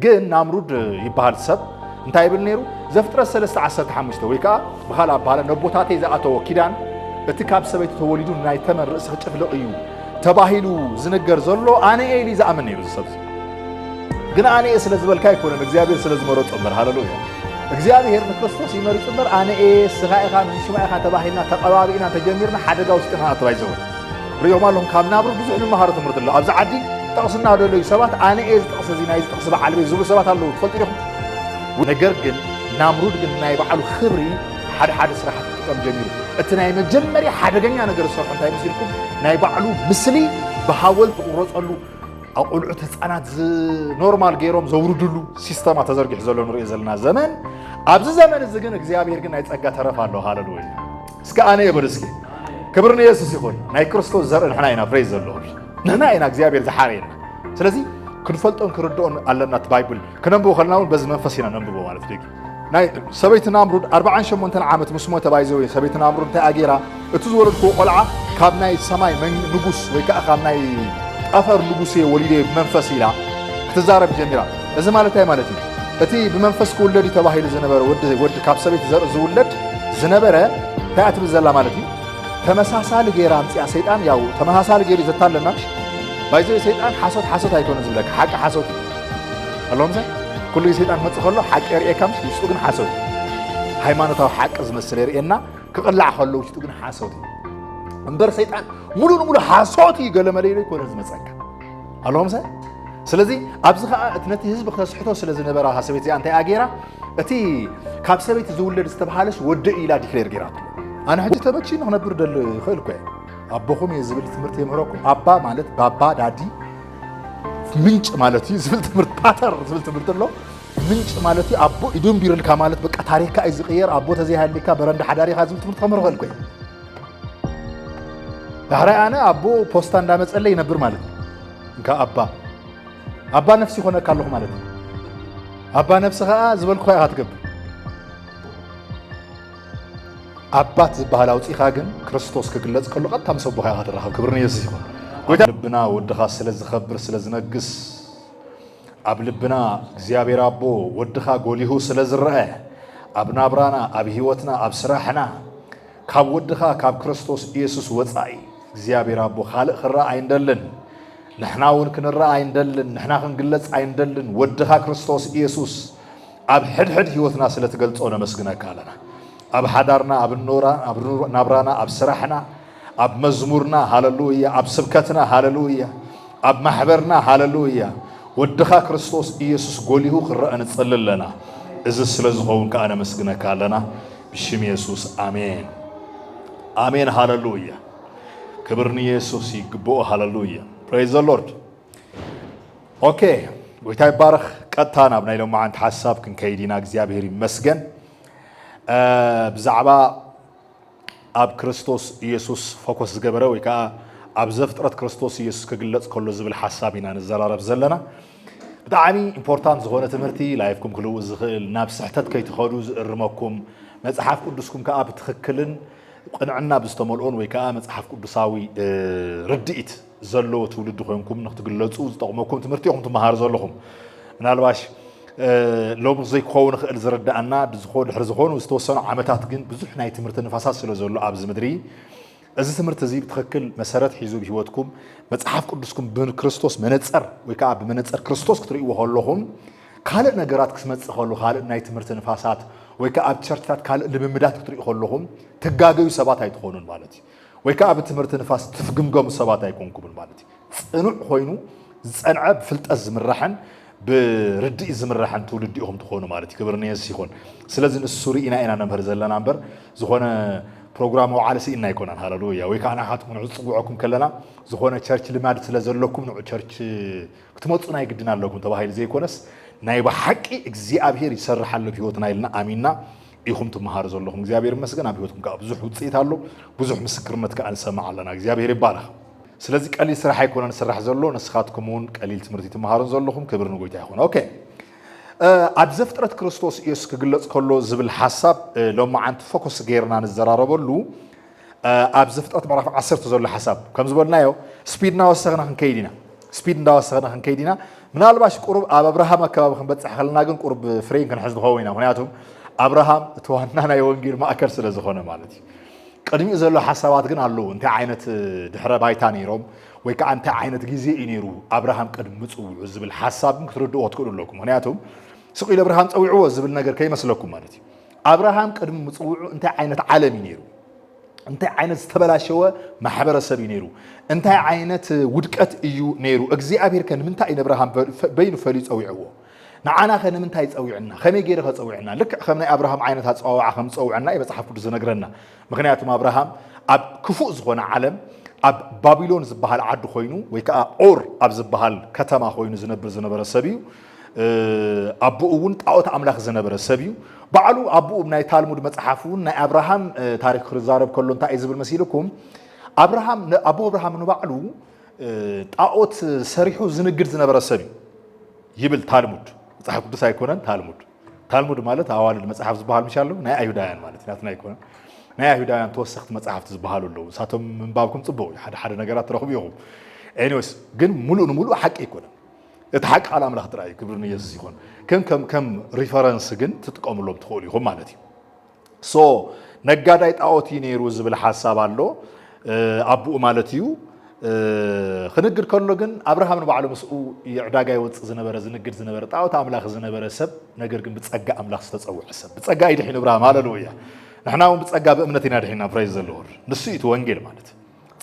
ግን ናምሩድ ይባሃል ሰብ እንታይ ይብል ነይሩ ዘፍጥረት 3:15 ወይ ከዓ በኋላ ባለ ነቦታቴ ዘአተወ ኪዳን እቲ ካብ ሰበይቲ ተወሊዱ ናይ ተመን ርእሲ ክጭፍልቕ እዩ ተባሂሉ ዝነገር ዘሎ ኣነ ኤሊ ዝኣምን ነይሩ ሰብ ግን ኣነ ስለ ዝበልካ ይኮነን እግዚአብሔር ስለ ዝመረፆ እምበር ሃሌሉያ እግዚአብሔር ንክርስቶስ ይመርፅ እምበር ኣነ ስጋ ኢኻ ንሽማዕ ኢኻ ተባሂልና ተቐባቢና ተጀሚርና ሓደጋ ውስጥና ኣተባይ ዘወል ሪኦም ኣለኹም ካብ ናብሩ ብዙሕ ንመሃሮ ትምህርቲ ኣሎ ኣብዚ ዓዲ ጠቕስና ደለዩ ሰባት ኣነ ዝጠቕስ እዚ ናይ ዝጠቕስ በዓል ቤት ዝብሉ ሰባት ኣለዉ ትፈልጡ ዲኹም ነገር ግን ናምሩድ ግን ናይ በዓሉ ክብሪ ሓደ ስራሕቲ ክጥቀም ጀሚሩ እቲ ናይ መጀመርያ ሓደገኛ ነገር ዝሰርሑ እንታይ መስልኩም ናይ በዓሉ ምስሊ ብሃወልቲ ቁረፀሉ ኣቁልዑት ህፃናት ኖርማል ገይሮም ዘውርድሉ ሲስተማ ተዘርጊሑ ዘሎ ንሪኦ ዘለና ዘመን ኣብዚ ዘመን እዚ ግን እግዚአብሔር ግን ናይ ፀጋ ተረፍ ኣሎ ሃሌሉያ እስከ ኣነ የብል እስኪ ክብሪ ንየሱስ ይኹን ናይ ክርስቶስ ዘርኢ ንሕና ኢና ፕሬዝ ዘለዎ ንሕና ኢና እግዚአብሔር ዝሓረየና ስለዚ ክንፈልጦን ክርድኦን ኣለና እቲ ባይብል ክነንብቦ ከለና እውን በዚ መንፈስ ኢና ነንብቦ ማለት እዩ ናይ ሰበይቲ ናምሩድ 48 ዓመት ምስ ሞተ ባይዘው ሰበይቲ ናምሩድ እንታይ ኣጌራ እቲ ዝወለድክዎ ቆልዓ ካብ ናይ ሰማይ ንጉስ ወይ ከዓ ካብ ናይ ጠፈር ንጉስ ወሊደ መንፈስ ኢላ ክትዛረብ ጀሚራ እዚ ማለት እንታይ ማለት እዩ እቲ ብመንፈስ ክውለድ ተባሂሉ ዝነበረ ወዲ ካብ ሰበይቲ ዘርኢ ዝውለድ ዝነበረ እንታይ እትብል ዘላ ማለት እዩ ተመሳሳሊ ጌራ ኣምፅኣ ሰይጣን ያው ተመሳሳሊ ጌሩ ዘታለና ባይዘው ሰይጣን ሓሶት ኣይኮነን ዝብለካ ሓቂ ሓሶት ኣለዎም ዘ كل شيء أنا متخلّه حق يرئي كم يشتغل حاسود هاي ما نتاو حق زمسل يرئينا كقلع خلّه يشتغل حاسودي أمبر سيطان مولو حاسودي قال ما ليه يكون زمسك اللهم سا سلزي أبزخ أتنتي هزب خصحته سلزي نبرة حسبتي أنت أجيرة أتي كاب سبيت زول الاستبحالش ود إلى ديكلير جيرات أنا حتى تبتشي نحن برد الخيلكوا أبوهم يزبل تمرت يمرقوا أبا مالت بابا دادي ምንጭ ማለት ዝብል ትምህርት ፓተር ዝብል ትምህርት ኣሎ ምንጭ ማለት አቦ ኢዶም ቢርልካ ማለት በቃ ታሪካ አይ ዝቀየር አቦ ተዘይ ሃሊካ በረንዳ ሓዳሪካ ዝብል ትምህርት ተመርኸል ቆይ ዳህራይ አነ አቦ ፖስታ እንዳመጸለይ ነበር ማለት እንካ አባ ነፍሲ ሆነ ካለሁ ማለት አባ ነፍስኻ ዝበልኩ ያ ትገብር አባት ዝበሃል አውጪኻ ግን ክርስቶስ ክግለጽ ከሎ ቀጥታ ምሰብሖ ያ ትራኸብ ክብርን ኢየሱስ ይሁን ወደ ልብና ወድኻ ስለዝኸብር ስለዝነግስ ኣብ ልብና እግዚአብሔር አቦ ወድኻ ጎሊሁ ስለዝረአ ኣብ ናብራና ኣብ ህይወትና ኣብ ስራሕና ካብ ወድኻ ካብ ክርስቶስ ኢየሱስ ወጻኢ እግዚአብሔር አቦ ካልእ ክረአ ኣይንደልን ንሕና እውን ክንረአ ኣይንደልን ንሕና ክንግለጽ ኣይንደልን ወድኻ ክርስቶስ ኢየሱስ ኣብ ሕድሕድ ህይወትና ስለትገልጾ ነመስግነካ ኣለና ኣብ ሓዳርና ኣብ ናብራና ኣብ ስራሕና أب مزمورنا هاللويا أب سبكتنا هاللويا أب محبرنا هاللويا ودخا كريستوس إيسوس قوليه قرأنا تصلل لنا إذا سلزقون كأنا مسكنا كالنا بشم يسوس آمين آمين هاللويا كبرني يسوس يقبو هاللويا praise the Lord أوكي ويتاي بارخ كتانا بنايلو معان تحساب كن كيدينا እግዚአብሔር ይመስገን بزعبا أب كريستوس يسوس فوكس جبره ويكا أب زفترة كريستوس يسوس كجلت كل زبل حسابنا نزرار بزلنا دعني important زغونة تمرتي لايفكم كلو زغل نفس حتى كي تخرجوا الرماكم متحف قدسكم كأب تخكلن قنعنا بستملون ويكا متحف قدساوي رديت زلوا تولدوا خيمكم نختجلتوا تقومكم تمرتيهم تمهار زلهم نالواش لو بزي كون خل زرد أنا بزخون حرزخون واستوصلنا عمتات جن بزحنا يتمرت النفاسات سلو زلوا عبز مدري إذا تمرت زيب تخكل مسارات حيزو بهوتكم متحف قدسكم بين كريستوس منتصر ويكعب منتصر كريستوس كتري وهاللهم خالق نجارات كسمت خالو خالق نايت تمرت النفاسات ويكعب تشرتات خالق لممدات كتري وهاللهم تجاجو سبات هيتخونون مالتي ويكعب تمرت النفاس تفقم قام سبات هيكونكم مالتي نوع خوينو زنعب فلت أزم الرحن بردي إزم الرحن تولديهم تخونوا مالتي كبرني يسيخون سلازم السوري إنا نمبر زلنا نمبر زخونا برنامج على سينا يكون هاللويا ويكأنا حاتكم عصبوعكم كلنا زخونا تشرش لماد سلازلكم نوع تشرش كتموتنا يقدنا لكم تباهي زي كونس نايب حقي إجزاء يسرح له بيوتنا لنا آميننا يخم تمهار زلهم إجزاء مسكنا بيوتكم كأبزح وتصيت هالو بزح مسكرمت كأن سمع لنا إجزاء يبالغ سلازي قليل سرح يكون نسرح زلو نسخاتكمون قليل تمرتي تمهارن زلهم كبرنا قويت ياخون اوكي ابزفترت كريستوس يس كغلص كله زبل حساب لما عند فوكس غيرنا نزراربلو ابزفترت معرف 10 زلو حساب كم زبلنايو سبيدنا وسخنا كنكيدينا سبيدنا وسخنا كنكيدينا ምናልባሽ ቁርብ ኣብ አብርሃም አካባቢ ክንበፅሕ ከለና ግን ቁርብ ፍሬን ክንሕዝ ንኸው ኢና ምክንያቱም አብርሃም እቲ ዋና ናይ ወንጌል ማእከል ስለ ዝኾነ ማለት እዩ ቅድሚኡ ዘሎ ሓሳባት ግን ኣለዉ እንታይ ዓይነት ድሕረ ባይታ ነይሮም ወይ ከዓ እንታይ ዓይነት ግዜ እዩ ነይሩ አብርሃም ቅድሚ ምፅውዑ ዝብል ሓሳብ ክትርድእዎ ትክእሉ ኣለኩም ምክንያቱም ስቕ ኢሉ አብርሃም ፀዊዕዎ ዝብል ነገር ከይመስለኩም ማለት እዩ አብርሃም ቅድሚ ምፅውዑ እንታይ ዓይነት ዓለም እዩ ነይሩ እንታይ ዓይነት ዝተበላሸወ ማሕበረሰብ እዩ ነይሩ እንታይ ዓይነት ውድቀት እዩ ነይሩ እግዚአብሔር ከምንታይ እዩ አብርሃም በይኑ ፈልዩ ፀዊዕዎ ንዓና ከምንታይ ፀዊዕና ከመይ ገይረ ከፀዊዕና ልክዕ ከም ናይ አብርሃም ዓይነት ኣፀዋውዓ ከም ፀዊዕና እዩ መፅሓፍ ቅዱስ ዝነግረና ምክንያቱም አብርሃም ኣብ ክፉእ ዝኾነ ዓለም ኣብ ባቢሎን ዝበሃል ዓዲ ኮይኑ ወይ ከዓ ኦር ኣብ ዝበሃል ከተማ ኮይኑ ዝነበረ ሰብ እዩ ኣቦኡ እውን ጣዖት ኣምላኽ ዝነበረ ሰብ እዩ ባዕሉ ኣቦኡ ናይ ታልሙድ መፅሓፍ እውን ናይ አብርሃም ታሪክ ክዛረብ ከሎ እንታይ እዩ ዝብል መሲልኩም አብርሃም ኣቦ አብርሃም ንባዕሉ ጣዖት ሰሪሑ ዝንግድ ዝነበረ ሰብ እዩ ይብል ታልሙድ መፅሓፍ ቅዱስ ኣይኮነን ታልሙድ ማለት ኣዋልድ መፅሓፍ ዝበሃል ምሻ ኣለዉ ናይ ኣይሁዳውያን ማለት ናትና ኣይኮነን ናይ ኣይሁዳውያን ተወሰኽቲ መፅሓፍቲ ዝበሃሉ ኣለዉ ንሳቶም ምንባብኩም ፅቡቅ እዩ ሓደ ነገራት ትረኽቡ ኢኹም ኤኒዌይስ ግን ሙሉእ ንሙሉእ ሓቂ ኣይኮነን እቲ ሓቂ ቃል ኣምላኽ ጥራይ እዩ ክብሪ ንኢየሱስ ይኹን ከም ሪፈረንስ ግን ትጥቀምሎም ትኽእሉ ኢኹም ማለት እዩ ሶ ነጋዳይ ጣዖት እዩ ነይሩ ዝብል ሓሳብ ኣሎ ኣቦኡ ማለት እዩ ክንግድ ከሎ ግን አብርሃም ንባዕሉ ምስኡ ዕዳጋ ይወፅእ ዝነበረ ዝንግድ ዝነበረ ጣዖት ኣምላኽ ዝነበረ ሰብ ነገር ግን ብፀጋ ኣምላኽ ዝተፀውዐ ሰብ ብፀጋ ይድሒን አብርሃም ሃሌሉያ ንሕና እውን ብፀጋ ብእምነት ኢና ድሒና ፕሬዝ ዘለዎ ንሱ እቲ ወንጌል ማለት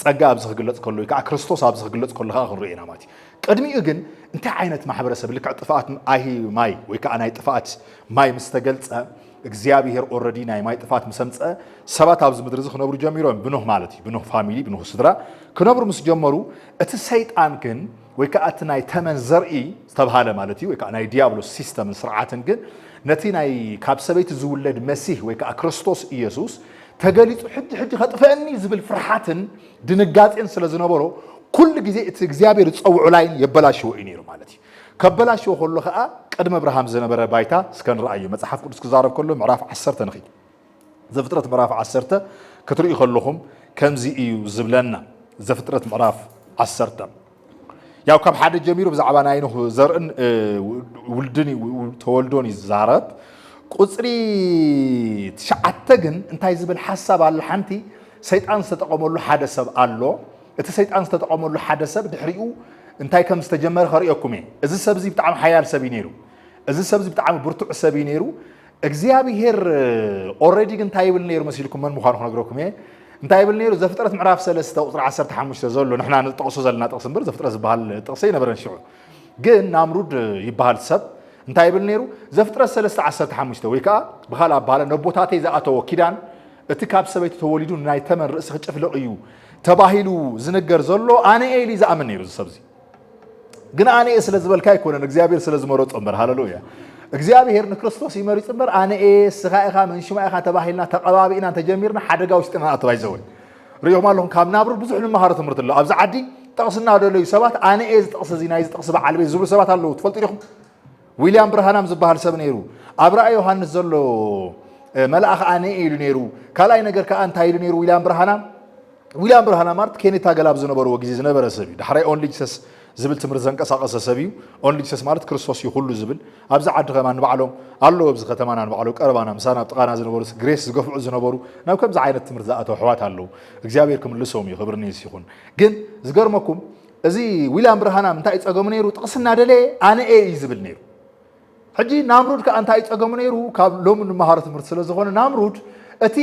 ፀጋ ኣብዚ ክግለፅ ከሎ ወይ ከዓ ክርስቶስ ኣብዚ ክግለፅ ከሎ ከዓ ክንሪኦ ኢና ማለት እዩ ቅድሚኡ ግን እንታይ ዓይነት ማሕበረሰብ ልክዕ ጥፋኣት ኣሂ ማይ ወይ ከዓ ናይ ጥፋኣት ማይ ምስ ተገልፀ እግዚአብሔር ኦልሬዲ ናይ ማይ ጥፋት ምሰምፀ ሰባት ኣብዚ ምድሪ ክነብሩ ጀሚሮም ብኖህ ማለት እዩ ብኖህ ፋሚሊ ብኖህ ስድራ ክነብሩ ምስ ጀመሩ እቲ ሰይጣን ግን ወይ ከዓ እቲ ናይ ተመን ዘርኢ ዝተባሃለ ማለት እዩ ወይ ከዓ ናይ ዲያብሎስ ሲስተምን ስርዓትን ግን ነቲ ናይ ካብ ሰበይቲ ዝውለድ መሲህ ወይ ከዓ ክርስቶስ ኢየሱስ ተገሊፁ ሕጂ ከጥፈአኒ ዝብል ፍርሓትን ድንጋጤን ስለ ዝነበሮ ኩሉ ግዜ እቲ እግዚአብሔር ዝፀውዑ ላይን የበላሽዎ እዩ ነይሩ ማለት እዩ ከበላሽዎ ከሎ ከዓ ቅድመ አብርሃም ዝነበረ ባይታ እስከንረአዩ መጽሐፍ ቅዱስ ክዛረብ ከሎ ምዕራፍ 10 ንኺ ዘፍጥረት ምዕራፍ 10 ክትሪኡ ከለኹም ከምዚ እዩ ዝብለና ዘፍጥረት ምዕራፍ 10 ያው ካብ ሓደ ጀሚሩ ብዛዕባ ናይ ኖህ ዘርእን ውልድን ተወልዶን ይዛረብ ቁፅሪ 9 ግን እንታይ ዝብል ሓሳብ ኣለ ሓንቲ ሰይጣን ዝተጠቀመሉ ሓደ ሰብ ኣሎ እቲ ሰይጣን ዝተጠቀመሉ ሓደ ሰብ ድሕሪኡ እንታይ ከም ዝተጀመረ ከሪአኩም እየ እዚ ሰብ እዚ ብጣዕሚ ሓያል ሰብ እዩ ነይሩ እዚ ሰብ እዚ ብጣዕሚ ብርቱዕ ሰብ እዩ ነይሩ እግዚአብሔር ኦልሬዲ ግን እንታይ ይብል ነይሩ መሲልኩም መን ምዃኑ ክነግረኩም እየ እንታይ ይብል ነይሩ ዘፍጥረት ምዕራፍ 3 ቁፅሪ 15 ዘሎ ንሕና ንጠቕሶ ዘለና ጥቕሲ እምበር ዘፍጥረት ዝበሃል ጥቕሲ ይነበረን ሽዑ ግን ናምሩድ ይበሃል ሰብ እንታይ ይብል ነይሩ ዘፍጥረት 3:15 ወይ ከዓ ብኻል ኣባሃለ ነቦታተይ ዝኣተዎ ኪዳን እቲ ካብ ሰበይቲ ተወሊዱ ናይ ተመን ርእሲ ክጭፍልቕ እዩ ተባሂሉ ዝነገር ዘሎ ኣነ ኤሊ ዝኣምን ነይሩ እዚ ሰብ እዚ ግን ኣነ ስለ ዝበልካ ኣይኮነን እግዚአብሔር ስለ ዝመረፆ እምበር ሃሌሉያ እግዚአብሔር ንክርስቶስ ይመሪፅ እምበር ኣነ ስኻ ኢኻ መንሽማ ኢኻ ተባሂልና ተቐባቢእና ተጀሚርና ሓደጋ ውሽጥና ኣተባይ ዘወን ሪኦም ኣለኹም ካብ ናብሩ ብዙሕ ንመሃሮ ትምህርቲ ኣሎ ኣብዚ ዓዲ ጠቕስና ደለዩ ሰባት ኣነ ዝጠቕስ እዚ ናይ ዝጠቕስ በዓል ቤት ዝብሉ ሰባት ኣለዉ ትፈልጡ ኢኹም ዊልያም ብርሃናም ዝበሃል ሰብ ነይሩ ኣብ ራእይ ዮሃንስ ዘሎ መልኣኽ ኣነ ኢሉ ነይሩ ካልኣይ ነገር ከዓ እንታይ ኢሉ ነይሩ ዊልያም ብርሃና ማለት ኬኔታ ገላብ ዝነበርዎ ግዜ ዝነበረ ሰብ እዩ ዳሕራይ ኦንሊ ጂሰስ ዝብል ትምህርቲ ዘንቀሳቀሰ ሰብ እዩ ኦንሊ ጂሰስ ማለት ክርስቶስ እዩ ኩሉ ዝብል ኣብዚ ዓዲ ከማ ንባዕሎም ኣለዎ ኣብዚ ከተማና ንባዕሎም ቀረባና ምሳና ጥቃና ዝነበሩ ግሬስ ዝገፍዑ ዝነበሩ ናብ ከምዚ ዓይነት ትምህርቲ ዝኣተው ኣሕዋት ኣለዉ እግዚአብሔር ክምልሶም እዩ ክብሪ ንስ ይኹን ግን ዝገርመኩም እዚ ዊልያም ብርሃና እንታይ ይፀገሙ ነይሩ ጥቕስና ደለየ ኣነ እዩ ዝብል ነይሩ ሕጂ ናምሩድ ከዓ እንታይ ይፀገሙ ነይሩ ካብ ሎሚ ንመሃሮ ትምህርቲ ስለ ዝኾነ ናምሩድ እቲ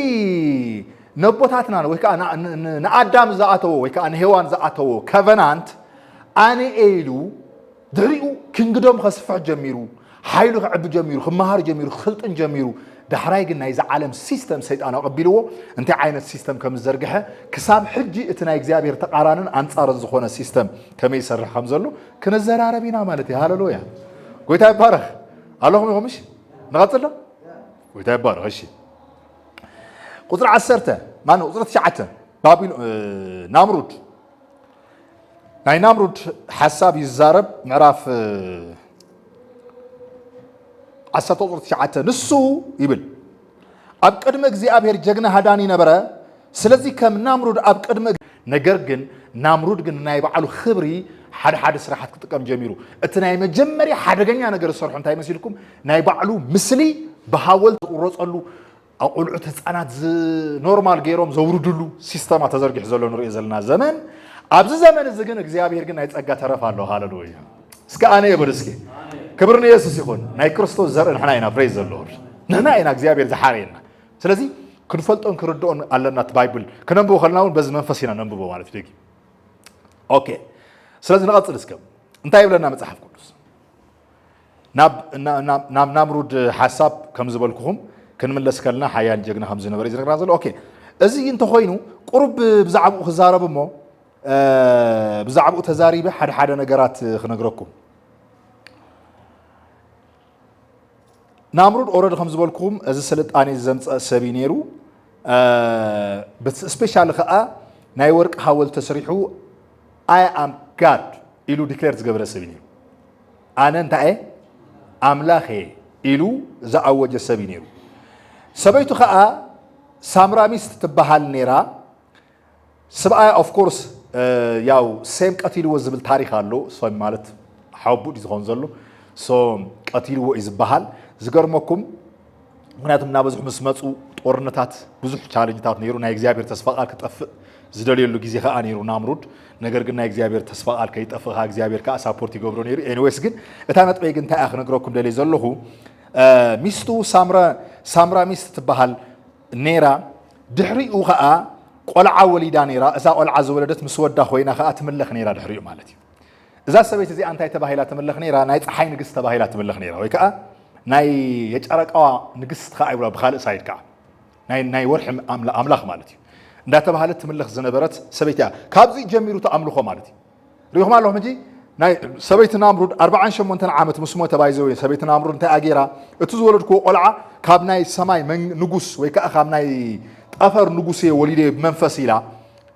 ነቦታትና ወይ ከዓ ንኣዳም ዝኣተዎ ወይ ከዓ ንሄዋን ዝኣተዎ ከቨናንት ኣነ ኢሉ ድሕሪኡ ክንግዶም ከስፍሕ ጀሚሩ ሓይሉ ክዕቢ ጀሚሩ ክመሃር ጀሚሩ ክኽልጥን ጀሚሩ ዳሕራይ ግን ናይዚ ዓለም ሲስተም ሰይጣን ኣቐቢልዎ እንታይ ዓይነት ሲስተም ከም ዝዘርግሐ ክሳብ ሕጂ እቲ ናይ እግዚኣብሔር ተቃራንን ኣንጻርን ዝኾነ ሲስተም ከመይ ይሰርሕ ከም ዘሎ ክንዘራረብ ኢና ማለት እዩ ሃሌሉያ ጎይታ ይባረኽ ኣለኹም ኢኹም እሺ ንቐፅሎ ጎይታ ይባረኽ እሺ ቁፅሪ 10 ማነው ቁፅሪ 9 ባቢሎን ናምሩድ ናይ ናምሩድ ሓሳብ ይዛረብ ምዕራፍ 10 ቁፅሪ 9 ንሱ ይብል ኣብ ቅድሚ እግዚአብሔር ጀግና ሃዳኒ ነበረ ስለዚ ከም ናምሩድ ኣብ ቅድሚ ነገር ግን ናምሩድ ግን ናይ ባዕሉ ክብሪ حد سرحت كتكم جميرو اتناي مجمري حدغنيا ነገር ሰርሑ እንታይ መስልኩም ናይ ባዕሉ ምስሊ በሃወልት ቁረጸሉ አቁልዑ ተጻናት ኖርማል ገይሮም ዘውርዱሉ ሲስተማ ተዘርግሕ ዘሎ ንርኢ ዘለና ዘመን ኣብዚ ዘመን እዚ ግን እግዚአብሔር ግን ናይ ጸጋ ተረፋለሁ ሃሌሉያ እስከ አነ ይብርስኪ ክብር ኢየሱስ ይሁን ናይ ክርስቶስ ዘር ንሕና ኢና ፕሬዝ ዘ ሎርድ ንሕና ኢና እግዚአብሔር ዝሓረየና ስለዚህ ክንፈልጦን ክርድኦን ኣለናት ባይብል ከነንብቦ ከልናውን በዚ መንፈስ ኢና ነንብቦ ማለት ደቂ ኦኬ ስለዚህ نقصد እስከም እንታይ ይብለና መጽሐፍ ቅዱስ ናብ ናምሩድ ሐሳብ ከም ዝበልኩኹም ክንምለስ ከልና ሓያል ጀግና ከም ዝነበረ ይዝረግና ዘሎ ኦኬ እዚ እንተ ኮይኑ ቁርብ ብዛዕባኡ ክዛረብ እሞ ብዛዕባኡ ተዛሪበ ሓደ ነገራት ክነግረኩም ናምሩድ ኦረድ ከም ዝበልኩኹም እዚ ስልጣኔ ዘምፀእ ሰብ ነይሩ ስፔሻሊ ከዓ ናይ ወርቅ ሓወልቲ ተሰሪሑ I am God ኢሉ ዲክሌር ዝገበረ ሰብ ነይሩ ኣነ እንታይ ኣምላኽ ኢሉ ዝኣወጀ ሰብ ነይሩ ሰበይቱ ከዓ ሳምራሚስት ትበሃል ነይራ ሰብኣይ ኦፍ ኮርስ ያው ሴም ቀቲልዎ ዝብል ታሪክ ኣሎ ሶም ማለት ሓቡድ ዝኾን ዘሎ ሶ ቀቲልዎ ይዝበሃል ዝገርመኩም ምክንያቱም ናበዝሑ ምስ መፁ ጦርነታት ብዙሕ ቻሌንጅታት ነይሩ ናይ እግዚአብሔር ተስፋ ቃል ክጠፍእ ዝደልየሉ ግዜ ከዓ ነይሩ ናምሩድ ነገር ግን ናይ እግዚአብሔር ተስፋ ቃል ከይጠፍእ እግዚአብሔር ከዓ ሳፖርት ይገብሮ ነይሩ ኤኒዌይስ ግን እታ ነጥበይ ግን እንታይ ኣኽነግረኩም ደልየ ዘለኹ ሚስቱ ሳምራ ሚስት ትበሃል ነይራ ድሕሪኡ ከዓ ቆልዓ ወሊዳ ነይራ እዛ ቆልዓ ዝወለደት ምስ ወዳ ኮይና ከዓ ትምለኽ ነይራ ድሕሪኡ ማለት እዩ እዛ ሰበይቲ እዚኣ እንታይ ተባሂላ ትምለኽ ነይራ ናይ ፀሓይ ንግስት ተባሂላ ትምለኽ ነይራ ወይ ከዓ ናይ የጨረቃዋ ንግስት ከዓ ይብላ ብኻልእ ሳይድ ከዓ ናይ ወርሒ ኣምላኽ ማለት እዩ እንዳተባሃለት ትምለኽ ዝነበረት ሰበይቲ ካብዚ ጀሚሩ ተኣምልኾ ማለት እዩ ሪኹም ኣለኹም እንጂ ናይ ሰበይቲ ናምሩድ 48 ዓመት ምስ ሞተ ባይዘው ሰበይቲ ናምሩድ እንታይ ኣጌራ እቲ ዝወለድክዎ ቆልዓ ካብ ናይ ሰማይ ንጉስ ወይ ከዓ ካብ ናይ ጠፈር ንጉስ ወሊደ ብመንፈስ ኢላ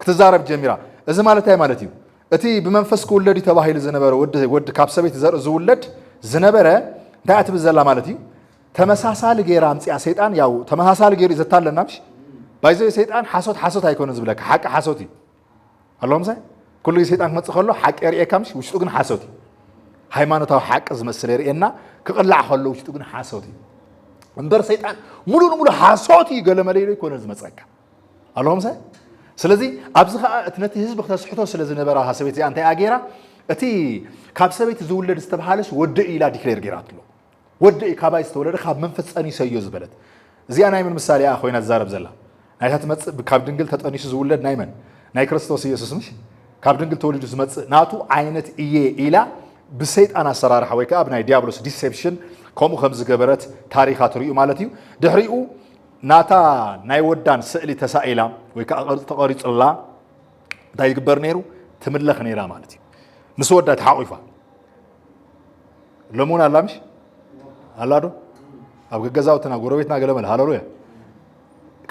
ክትዛረብ ጀሚራ እዚ ማለት እንታይ ማለት እዩ እቲ ብመንፈስ ክውለድ ተባሂሉ ዝነበረ ወዲ ካብ ሰበይቲ ዘርኢ ዝውለድ ዝነበረ እንታይ ኣትብል ዘላ ማለት እዩ ተመሳሳሊ ገይራ ኣምፅኣ ሰይጣን ያው ተመሳሳሊ ገይሩ ዘታለና ምሽ ባይዘው ሰይጣን ሓሶት ኣይኮነን ዝብለካ ሓቂ ሓሶት እዩ ኣለዎም ሳይ ኩሉ ሰይጣን ክመጽእ ከሎ ሓቂ የርእየካ ምሽ ውሽጡ ግን ሓሶት እዩ ሃይማኖታዊ ሓቂ ዝመስል የርእየና ክቕላዕ ከሎ ውሽጡ ግን ሓሶት እዩ እምበር ሰይጣን ሙሉ ሓሶት እዩ ገለ መለይሎ ይኮነን ዝመጸካ ኣለዎም ሳይ ስለዚ ኣብዚ ከዓ እቲ ነቲ ህዝቢ ክተስሕቶ ስለ ዝነበረ ሰበይቲ እዚኣ እንታይ ኣጌራ እቲ ካብ ሰበይቲ ዝውለድ ዝተባሃለሽ ወዲ ኢላ ዲክሌር ገይራትሎ ወዲ ካባይ ዝተወለደ ካብ መንፈስ ጸኒሰ እዩ ዝበለት እዚኣ ናይ ምን ምሳሌ ኮይና ዝዛረብ ዘላ ናይታ ትመጽእ ካብ ድንግል ተጠኒሱ ዝውለድ ናይ መን ናይ ክርስቶስ ኢየሱስ ምሽ ካብ ድንግል ተወሊዱ ዝመጽእ ናቱ ዓይነት እየ ኢላ ብሰይጣን ኣሰራርሓ ወይ ከዓ ብናይ ዲያብሎስ ዲሴፕሽን ከምኡ ከም ዝገበረት ታሪኻት ርእዩ ማለት እዩ ድሕሪኡ ናታ ናይ ወዳን ስእሊ ተሳኢላ ወይ ከዓ ቅርፂ ተቐሪፅላ እንታይ ይግበር ነይሩ ትምለኽ ነይራ ማለት እዩ ምስ ወዳ ተሓቂፋ ለሙን ኣላ ምሽ ኣላ ዶ ኣብ ገዛውትና ጎረቤትና ገለመለ ሃሌሉያ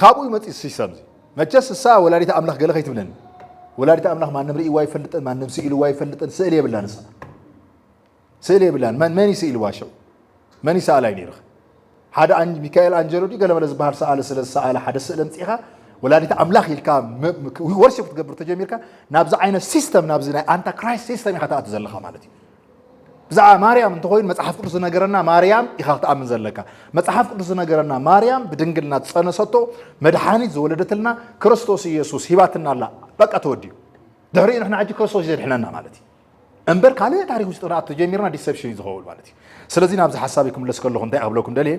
ካብኡ ይመጽእ ሲስተም መቸስ እሳ ወላዲት ኣምላኽ ገለ ከይትብለኒ ወላዲት ኣምላኽ ማንም ርእይዋ ይፈልጥን ማንም ስኢልዋ ይፈልጥን ስእሊ የብላን እሳ ስእሊ የብላን መን ይስኢልዋ ሸው መን ይሰኣላይ ነይሩ ሓደ ሚካኤል አንጀሎ ዲ ገለ መለ ዝበሃል ሰኣለ ስለ ሰኣለ ሓደ ስእሊ ምጽኢኻ ወላዲት ኣምላኽ ኢልካ ወርሺፕ ክትገብር ተጀሚርካ ናብዚ ዓይነት ሲስተም ናብዚ ናይ ኣንታ ክራይስት ሲስተም ኢኻ ተኣቱ ዘለኻ ማለት እዩ ብዛዕባ ማርያም እንተኮይኑ መጽሐፍ ቅዱስ ነገረና ማርያም ኢኻ ክትኣምን ዘለካ መጽሐፍ ቅዱስ ነገረና ማርያም ብድንግልና ትጸነሰቶ መድሓኒት ዝወለደትልና ክርስቶስ ኢየሱስ ሂባትና ኣላ በቃ ተወዲዩ ድሕሪኡ ንሕና ሕጂ ክርስቶስ ዘድሕነና ማለት እዩ እምበር ካልእ ታሪክ ውሽጢ ንኣቶ ጀሚርና ዲሰፕሽን ዝኸውን ማለት እዩ ስለዚ ናብዚ ሓሳብ ክምለስ ከለኹ እንታይ ኣብለኩም ደልየ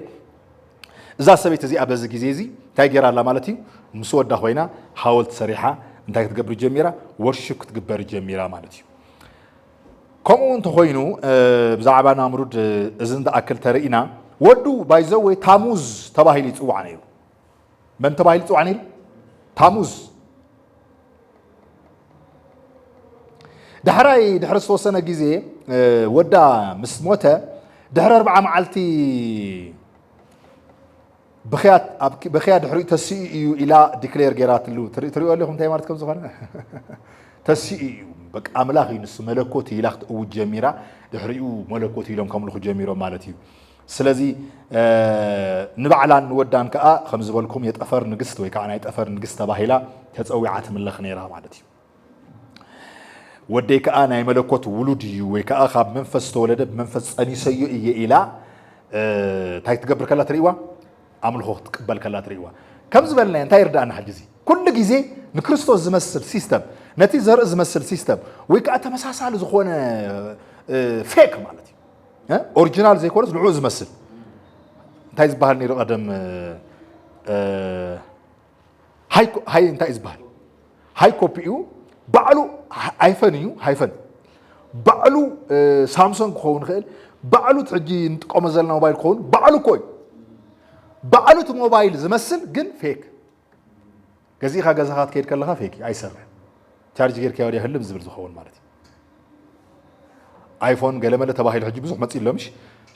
እዛ ሰበይቲ እዚኣ በዚ ግዜ እዚ እንታይ ገይራ ኣላ ማለት እዩ ምስ ወዳ ኮይና ሓወልቲ ሰሪሓ እንታይ ክትገብር ጀሚራ ወርሺፕ ክትግበር ጀሚራ ማለት እዩ ከምኡ እንተኮይኑ ብዛዕባ ናምሩድ እዚ እንትኣክል ተርኢና ወዱ ባይዘው ወይ ታሙዝ ተባሂሉ ይፅዋዕ ነይሩ መን ተባሂሉ ይፅዋዕ ነይሩ ታሙዝ ድሕሪ ዝተወሰነ ግዜ ወዳ ምስ ሞተ ድሕሪ 40 መዓልቲ ብኽያ ድሕሪኡ ተስኡ እዩ ኢላ ዲክሌር ገይራትሉ ትሪኦ ኣለኹም እንታይ ማለት ከም ዝኾነ ተስኡ እዩ በቃ ኣምላኽ እዩ ንሱ መለኮት ኢላ ክትእውጅ ጀሚራ ድሕሪኡ መለኮት ኢሎም ከምልኹ ጀሚሮም ማለት እዩ ስለዚ ንባዕላን ንወዳን ከዓ ከም ዝበልኩም የጠፈር ንግስት ወይ ከዓ ናይ ጠፈር ንግስት ተባሂላ ተፀዊዓ ትምለኽ ነይራ ማለት እዩ ወደይ ከዓ ናይ መለኮት ውሉድ እዩ ወይ ከዓ ካብ መንፈስ ተወለደ መንፈስ ጸኒሰዩ እየ ኢላ እንታይ ትገብር ከላ ትሪእዋ ኣምልኾ ክትቅበል ከላ ትሪእዋ ከም ዝበልና እንታይ ይርዳእና ሕጂ እዚ ኩሉ ግዜ ንክርስቶስ ዝመስል ሲስተም ነቲ ዘርኢ ዝመስል ሲስተም ወይ ከዓ ተመሳሳሊ ዝኾነ ፌክ ማለት እዩ ኦሪጂናል ዘይኮነስ ንዑ ዝመስል እንታይ ዝበሃል ነይሩ ቀደም ሃይ እንታይ ዝበሃል ሃይ ኮፒ እዩ ባዕሉ ኣይፈን እዩ ሃይፈን ባዕሉ ሳምሰንግ ክኸውን ክእል ባዕሉ ሕጂ ንጥቀሞ ዘለና ሞባይል ክኸውን ባዕሉ ኮይ ባዕሉ እቲ ሞባይል ዝመስል ግን ፌክ ገዚእኻ ገዛኻ ትከይድ ከለኻ ፌክ ኣይሰርሕ ቻርጅ ጌርካ ወዲያ ህልም ዝብል ዝኸውን ማለት እዩ ኣይፎን ገለመለ ተባሂሉ ሕጂ ብዙሕ መፂሎምሽ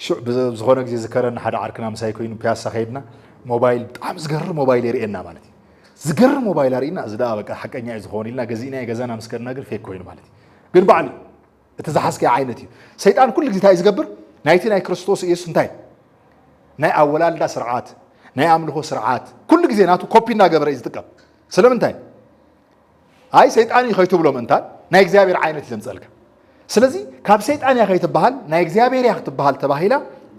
ሽዕ ብዝኾነ ግዜ ዝከረና ሓደ ዓርክና ምሳይ ኮይኑ ፒያሳ ከይድና ሞባይል ብጣዕሚ ዝገርም ሞባይል የርእየና ማለት እዩ ዝገርም ሞባይል አርእና እዚ ዳ በቃ ሓቀኛ እዩ ዝኸውን ኢልና ገዚእና ገዛና ምስ ከድና ግን ፌክ ኮይኑ ማለት እዩ ግን ባዕሉ እቲ ዝሓስከ ዓይነት እዩ ሰይጣን ኩሉ ግዜ እንታይ ዝገብር ናይቲ ናይ ክርስቶስ ኢየሱስ እንታይ ናይ ኣወላልዳ ስርዓት ናይ ኣምልኾ ስርዓት ኩሉ ግዜ ናቱ ኮፒ እናገበረ እዩ ዝጥቀም ስለምንታይ ኣይ ሰይጣን እዩ ከይትብሎ ምእንታን ናይ እግዚኣብሔር ዓይነት እዩ ዘምፀልካ ስለዚ ካብ ሰይጣን እያ ከይትበሃል ናይ እግዚኣብሔር እያ ክትበሃል ተባሂላ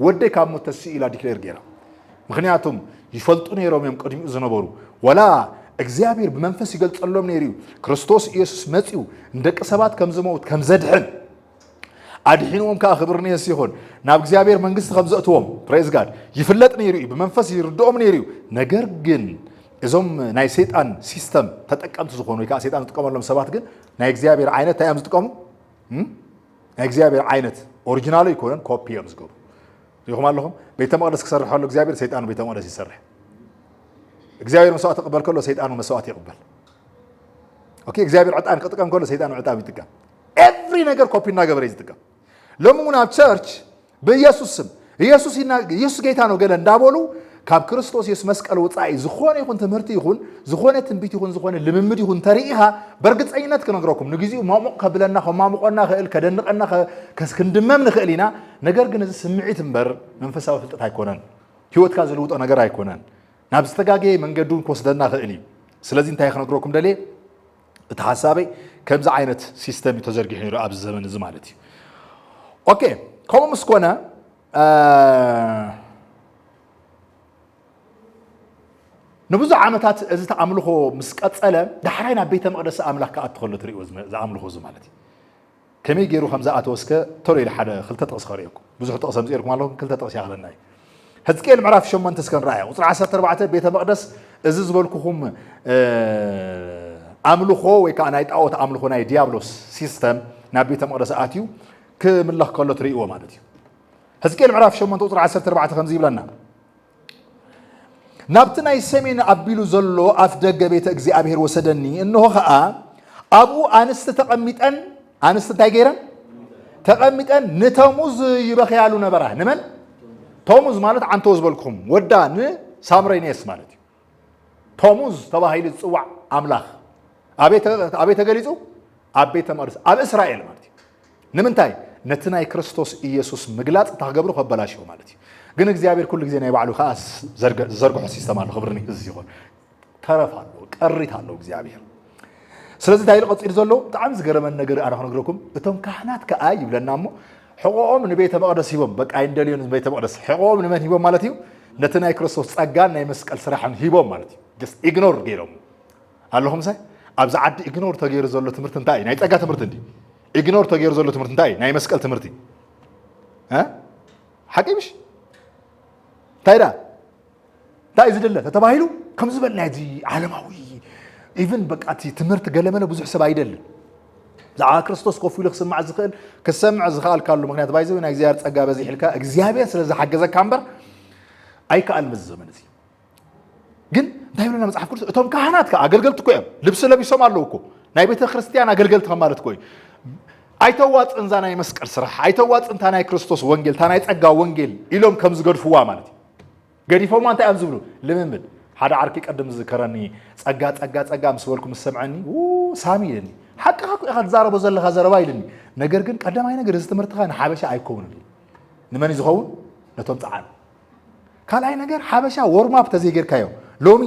ወደይ ካብ ሞት ተስኢ ኢላ ዲክሌር ገይራ ምክንያቱም ይፈልጡ ነይሮም እዮም ቅድሚኡ ዝነበሩ ወላ እግዚአብሔር በመንፈስ ይገልጸሎም ነይሩ ክርስቶስ ኢየሱስ መጽኡ እንደቀ ሰባት ከም ዝሞት ከም ዘድሕን አድሕኖም ከክብርኒ ሲሆን ናብ እግዚአብሔር መንግስት ከም ዘእትዎም ፕሬዝ ጋድ ይፍለጥ ነይሩ በመንፈስ ይርዶም ነይሩ ነገር ግን እዞም ናይ ሰይጣን ሲስተም ተጠቀምቱ ዝኾኑ ወይ ከዓ ሰይጣን ዝጥቀመሎም ሰባት ግን ናይ እግዚአብሔር ዓይነት ታይም ዝጥቀሙ ናይ እግዚአብሔር ዓይነት ኦሪጂናል ይኮነን ኮፒ እዮም ዝገብሩ ይኹም ኣለኹም ቤተ መቅደስ ክሰርሐሉ እግዚአብሔር ሰይጣን ቤተ መቅደስ ይሰርሕ እግዚአብሔር መስዋዕት ይቅበል ከሎ ሰይጣኑ መስዋዕት ይቅበል ኦኬ እግዚአብሔር ዕጣን ክጥቀም ከሎ ሰይጣኑ ዕጣን ይጥቀም ኤቭሪ ነገር ኮፒ እናገበረ ይጥቀም ለሙና ቸርች በኢየሱስ ስም ኢየሱስ ጌታ ነው ገለ እንዳበሉ ካብ ክርስቶስ ኢየሱስ መስቀል ወጻኢ ዝኾነ ይኹን ትምህርቲ ይኹን ዝኾነ ትንቢት ይኹን ዝኾነ ልምምድ ይኹን ተሪኢኻ በርግፀኝነት ክነግረኩም ንግዚኡ ማሙቕ ከብለና ከማሙቆና ክእል ከደንቀና ከስክንድመም ንክእል ኢና ነገር ግን እዚ ስምዒት እምበር መንፈሳዊ ፍልጠት ኣይኮነን ህይወትካ ዝልውጦ ነገር ኣይኮነን ናብ ዝተጋገየ መንገዱን ክወስደና ክእል እዩ ስለዚ እንታይ ክነግረኩም ደልየ እቲ ሓሳበይ ከምዚ ዓይነት ሲስተም ተዘርጊሑ ነይሩ ኣብዚ ዘመን እዚ ማለት እዩ ኦኬ ከምኡ ምስ ኮነ ንብዙሕ ዓመታት እዚ ተኣምልኾ ምስ ቀፀለ ዳሕራይ ናብ ቤተ መቅደስ ኣምላኽ ክኣቱ ከሎ ትሪእዎ ዝኣምልኾ እዚ ማለት እዩ ከመይ ገይሩ ከምዚ ኣተወስከ ቶሎ ኢለ ሓደ ክልተ ጥቕስ ከሪአኩም ብዙሕ ጥቕስ ኣምፂርኩም ኣለኩም ክልተ ጥቕስ ያኽለና እዩ ሕዝቅኤል ምዕራፍ 8 እስከ ንርአያ ቁፅሪ 14 ቤተ መቅደስ እዚ ዝበልኩኹም ኣምልኾ ወይ ከዓ ናይ ጣዖት ኣምልኾ ናይ ዲያብሎስ ሲስተም ናብ ቤተ መቅደስ ኣትዩ ክምለኽ ከሎ ትሪእዎ ማለት እዩ ሕዝቅኤል ምዕራፍ 8 ቁፅሪ 14 ከምዚ ይብለና ናብቲ ናይ ሰሜን ኣቢሉ ዘሎ ኣፍ ደገ ቤተ እግዚኣብሔር ወሰደኒ እንሆ ከዓ ኣብኡ ኣንስቲ ተቐሚጠን ኣንስቲ እንታይ ገይረን ተቐሚጠን ንተሙዝ ይበኽያሉ ነበራ ንመን ቶሙዝ ማለት ዓንቶ ዝበልኩኹም ወዳ ንሳምሬኔስ ማለት እዩ ቶሙዝ ተባሂሉ ዝፅዋዕ ኣምላኽ ኣበይ ተገሊፁ ኣብ ቤተ መቅደስ ኣብ እስራኤል ማለት እዩ ንምንታይ ነቲ ናይ ክርስቶስ ኢየሱስ ምግላፅ ታክገብሩ ከበላሽዎ ማለት እዩ ግን እግዚአብሔር ኩሉ ግዜ ናይ ባዕሉ ከዓ ዘርግሖ ሲስተም ኣሎ ክብርኒ እዚ ይኹን ተረፍ ኣሎ ቀሪት ኣሎ እግዚአብሔር ስለዚ እንታይ ኢሉ ቀፂሉ ዘሎ ብጣዕሚ ዝገረመን ነገር ኣነ ክነግረኩም እቶም ካህናት ከዓ ይብለና እሞ حقوقهم نبيت مقدس هيبهم بقى عندليون نبيت مقدس حقوقهم نمن هيبهم مالتيو نتناي كريستوس ጸጋን ናይ መስቀል ስራሕን ሂቦም ማለት እዩ just ignore ገይሮም ኣለኹም ሳይ ኣብዚ ዓዲ ignore ተገይሩ ዘሎ ትምህርቲ እንታይ ናይ ጸጋ ትምህርቲ እንዲ ignore ተገይሩ ዘሎ ትምህርቲ እንታይ ናይ መስቀል ትምህርቲ ሓቂምሽ ታይዳ ታይ ዝደለ ተባሂሉ ከም ዝበልና እዚ ዓለማዊ ኢቭን በቃቲ ትምህርቲ ገለመለ ብዙሕ ሰብ አይደለም ዛ ክርስቶስ ኮፍ ኢሉ ክስማዕ ዝኽእል ክሰምዕ ዝኽእል ካሉ ምክንያት ባይዘው ናይ እግዚአብሔር ጸጋ በዚ ሕልካ እግዚአብሔር ስለዚ ሓገዘካ እምበር ኣይከኣል ምስ ዘመን እዚ ግን እንታይ ብለና መጽሓፍ ቅዱስ እቶም ካህናት ኣገልገልቲ እኮ እዮም ልብሲ ለቢሶም ኣለዉ እኮ ናይ ቤተ ክርስቲያን ኣገልገልቲ ማለት እኮ ኣይተዋፅን ዛ ናይ መስቀል ስራሕ ኣይተዋፅን ታ ናይ ክርስቶስ ወንጌል ታ ናይ ጸጋ ወንጌል ኢሎም ከም ዝገድፍዋ ማለት እዩ ገዲፎማ እንታይ እዮም ዝብሉ ልምምድ ሓደ ዓርኪ ቀደም ዝከረኒ ጸጋ ጸጋ ጸጋ ምስ በልኩም ሰምዐኒ ሳሚ ይለኒ حقا اخذ زاربو زلخا زربا يلني ነገር ግን ቀደማይ ነገር እዚ ትምህርትኻ ንሓበሻ አይኮውን ንመን ይዝኸውን ነቶም ጻዓን ካልኣይ ነገር ሓበሻ ወርማፕ ተዘይገርካዮ ሎሚ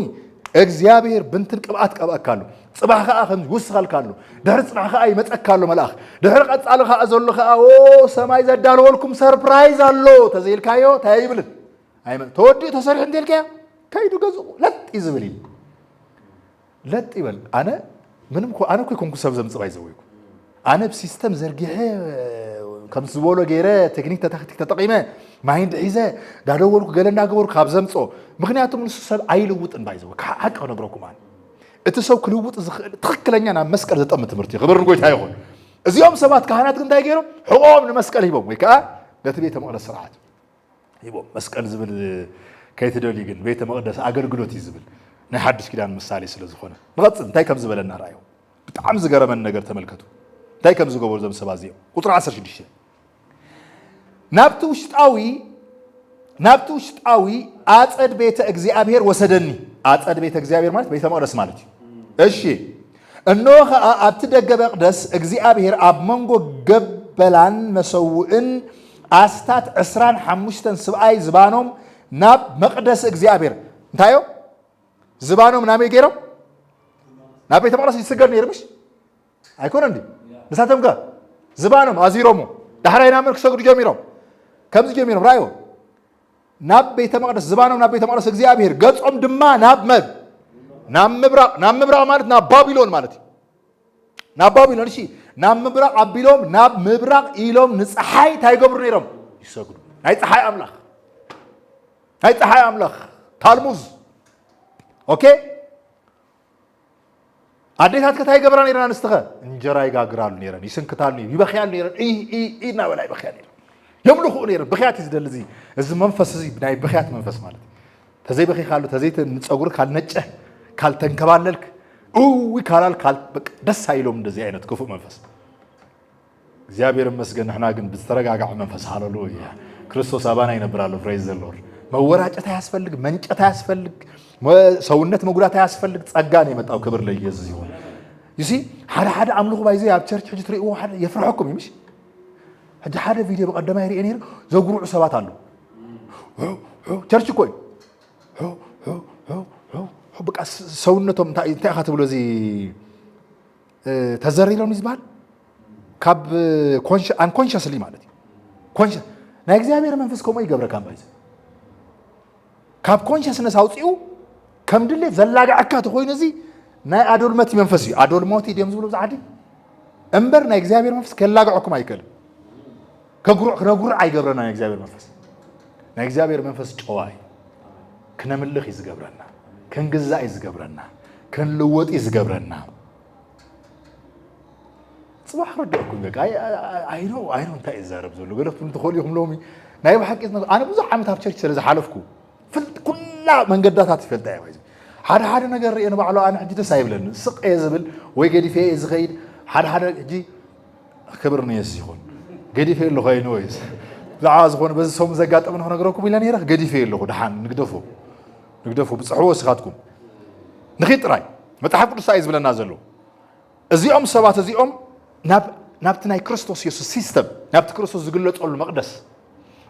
እግዚአብሔር ብንትን ቅብአት ቀብአካሉ ጽባህ ከዓ ከም ይውስኻል ካሉ ድሕሪ ጽባህ ከዓ ይመጸካሉ መልአኽ ድሕሪ ቀጻሉ ከዓ ዘሎ ከዓ ኦ ሰማይ ዘዳልወልኩም ሰርፕራይዝ ኣሎ ተዘይልካዮ ታይብልን አይመ ተወዲኡ ተሰሪሕ እንተልከያ ከይዱ ገዙ ለጥ ይዝብል ለጥ ይበል አነ ምንም አነ ኮንኩ ሰብ ዘምጽባ ይዘውይኩ አነ በሲስተም ዘርጊሄ ከም ዝበሎ ገይረ ቴክኒክ ተታክቲክ ተጠቂመ ማይንድ ሒዘ ዳደወልኩ ገለና ገበርኩ ካብ ዘምጾ ምክንያቱም ንሱ ሰብ አይልውጥን ባይዘው ሓቅ ነግረኩም አነ እቲ ሰብ ክልውጥ ዝኽእል ትክክለኛ ናብ መስቀል ዘጠም ትምህርቲ ክብርን ጎይታ ይኹን እዚኦም ሰባት ካህናት ግን እንታይ ገይሮም ሕቆም ንመስቀል ሂቦም ወይ ከዓ ነቲ ቤተ መቅደስ ስርዓት ሂቦም መስቀል ዝብል ከይትደልዩ ግን ቤተ መቅደስ አገልግሎት ይዝብል ናይ ሓድሽ ኪዳን ምሳሌ ስለ ዝኾነ ንቐፅል እንታይ ከም ዝበለና ራእዩ ብጣዕሚ ዝገረመን ነገር ተመልከቱ እንታይ ከም ዝገበሩ ዘም ሰባት እዚኦም ቁጥሪ 16 ናብቲ ውሽጣዊ አጸድ ቤተ እግዚአብሔር ወሰደኒ አጸድ ቤተ እግዚአብሔር ማለት ቤተ መቅደስ ማለት እሺ እነሆ ኣብቲ ደገ መቅደስ እግዚአብሔር ኣብ መንጎ ገበላን መሰውእን ኣስታት 25 ሰብኣይ ዝባኖም ናብ መቅደስ እግዚአብሔር እንታዮ ዝባኖም ናመይ ገይሮም ናብ ቤተ መቅደስ ይስገድ ነይርምሽ ኣይኮነ እንዲ ንሳቶም ከ ዝባኖም ኣዚሮሞ ዳሕራይ ናብ ክሰግዱ ጀሚሮም ከምዚ ጀሚሮም ራእዮ ናብ ቤተ መቅደስ ዝባኖም ናብ ቤተ መቅደስ እግዚአብሔር ገጾም ድማ ናብ ምብራቅ ማለት ናብ ባቢሎን ማለት ናብ ባቢሎን እሺ ናብ ምብራቅ አቢሎም ናብ ምብራቅ ኢሎም ንፀሓይ ታይገብሩ ነይሮም ይሰግዱ ናይ ፀሓይ አምላኽ ታልሙዝ ኦኬ አዴታት ከታይ ገብራ ነይረን አንስተኸ እንጀራ ይጋግራሉ ነይረን ይስንክታሉ ይበኽያሉ ነይረን ኢና በላይ በኽያ ነይረን يملخ أنير بخيات يزدل زي إذا منفس زي بناي بخيات منفس مالت تزي بخي خالو تزي تصور خال نجح خال تنكبال لك ويكالال خال دس هايلوم دزي عينت كفو منفس زيابير مسجن إحنا جن بسترجع قاع منفس هاللويا كريستوس أبانا ينبرالو فريز اللور ما وراج أتحسفلك منج أتحسفلك ما سوونت مقولات أتحسفلك تأجاني مت أو كبر لي يزيون يسي حدا عملوه بايزي أب تشرش حاجة تري واحد يفرحكم يمشي هذا فيديو بقدمه يري أنير زوجرو عصابات عنده تشرش كوي بقى سونتهم تا أخذ بلو زي تزري لهم نزبال كاب unconsciously مالتي conscious نايجزي أمير منفسكم أي قبر كام بايز كاب consciousness هاوسيو كم دللي زلاجة أكاد خوي نزي ناي أدول ماتي منفسي أدول موتي ديم زبلو زعدي أمبر نايجزي أمير منفس كلاجة عكم أيكل كجرع أي قبرنا نايجزي أمير منفس نايجزي أمير منفس جواي كنا ملخ يزقبرنا كن جزاء يزقبرنا كن لوط يزقبرنا صباح ردكم بك I know أنت إزارب زول قلت أنت خوليهم لومي نايب حق أنا بزح عم تفكر كذا زحلفكم فلت كل من قدرت هتفلت يا ويزي هذا نجار أنا بعلو أنا عندي تسايب لنا سق يزبل ويجدي فيه يزغيد هذا جي خبرني يسيخون جدي فيه اللي غاي نويز زعاز خون بس هم زقات من هنا قرأكم إلى نيرة جدي فيه اللي دحان نقدفه بصحوه سخاتكم نخيط راي ما تحبوا السايز بلا نازلوا أزيهم سبات أزيهم نابت ناي كريستوس يسوع سيستم نابت كريستوس يقول له تقول المقدس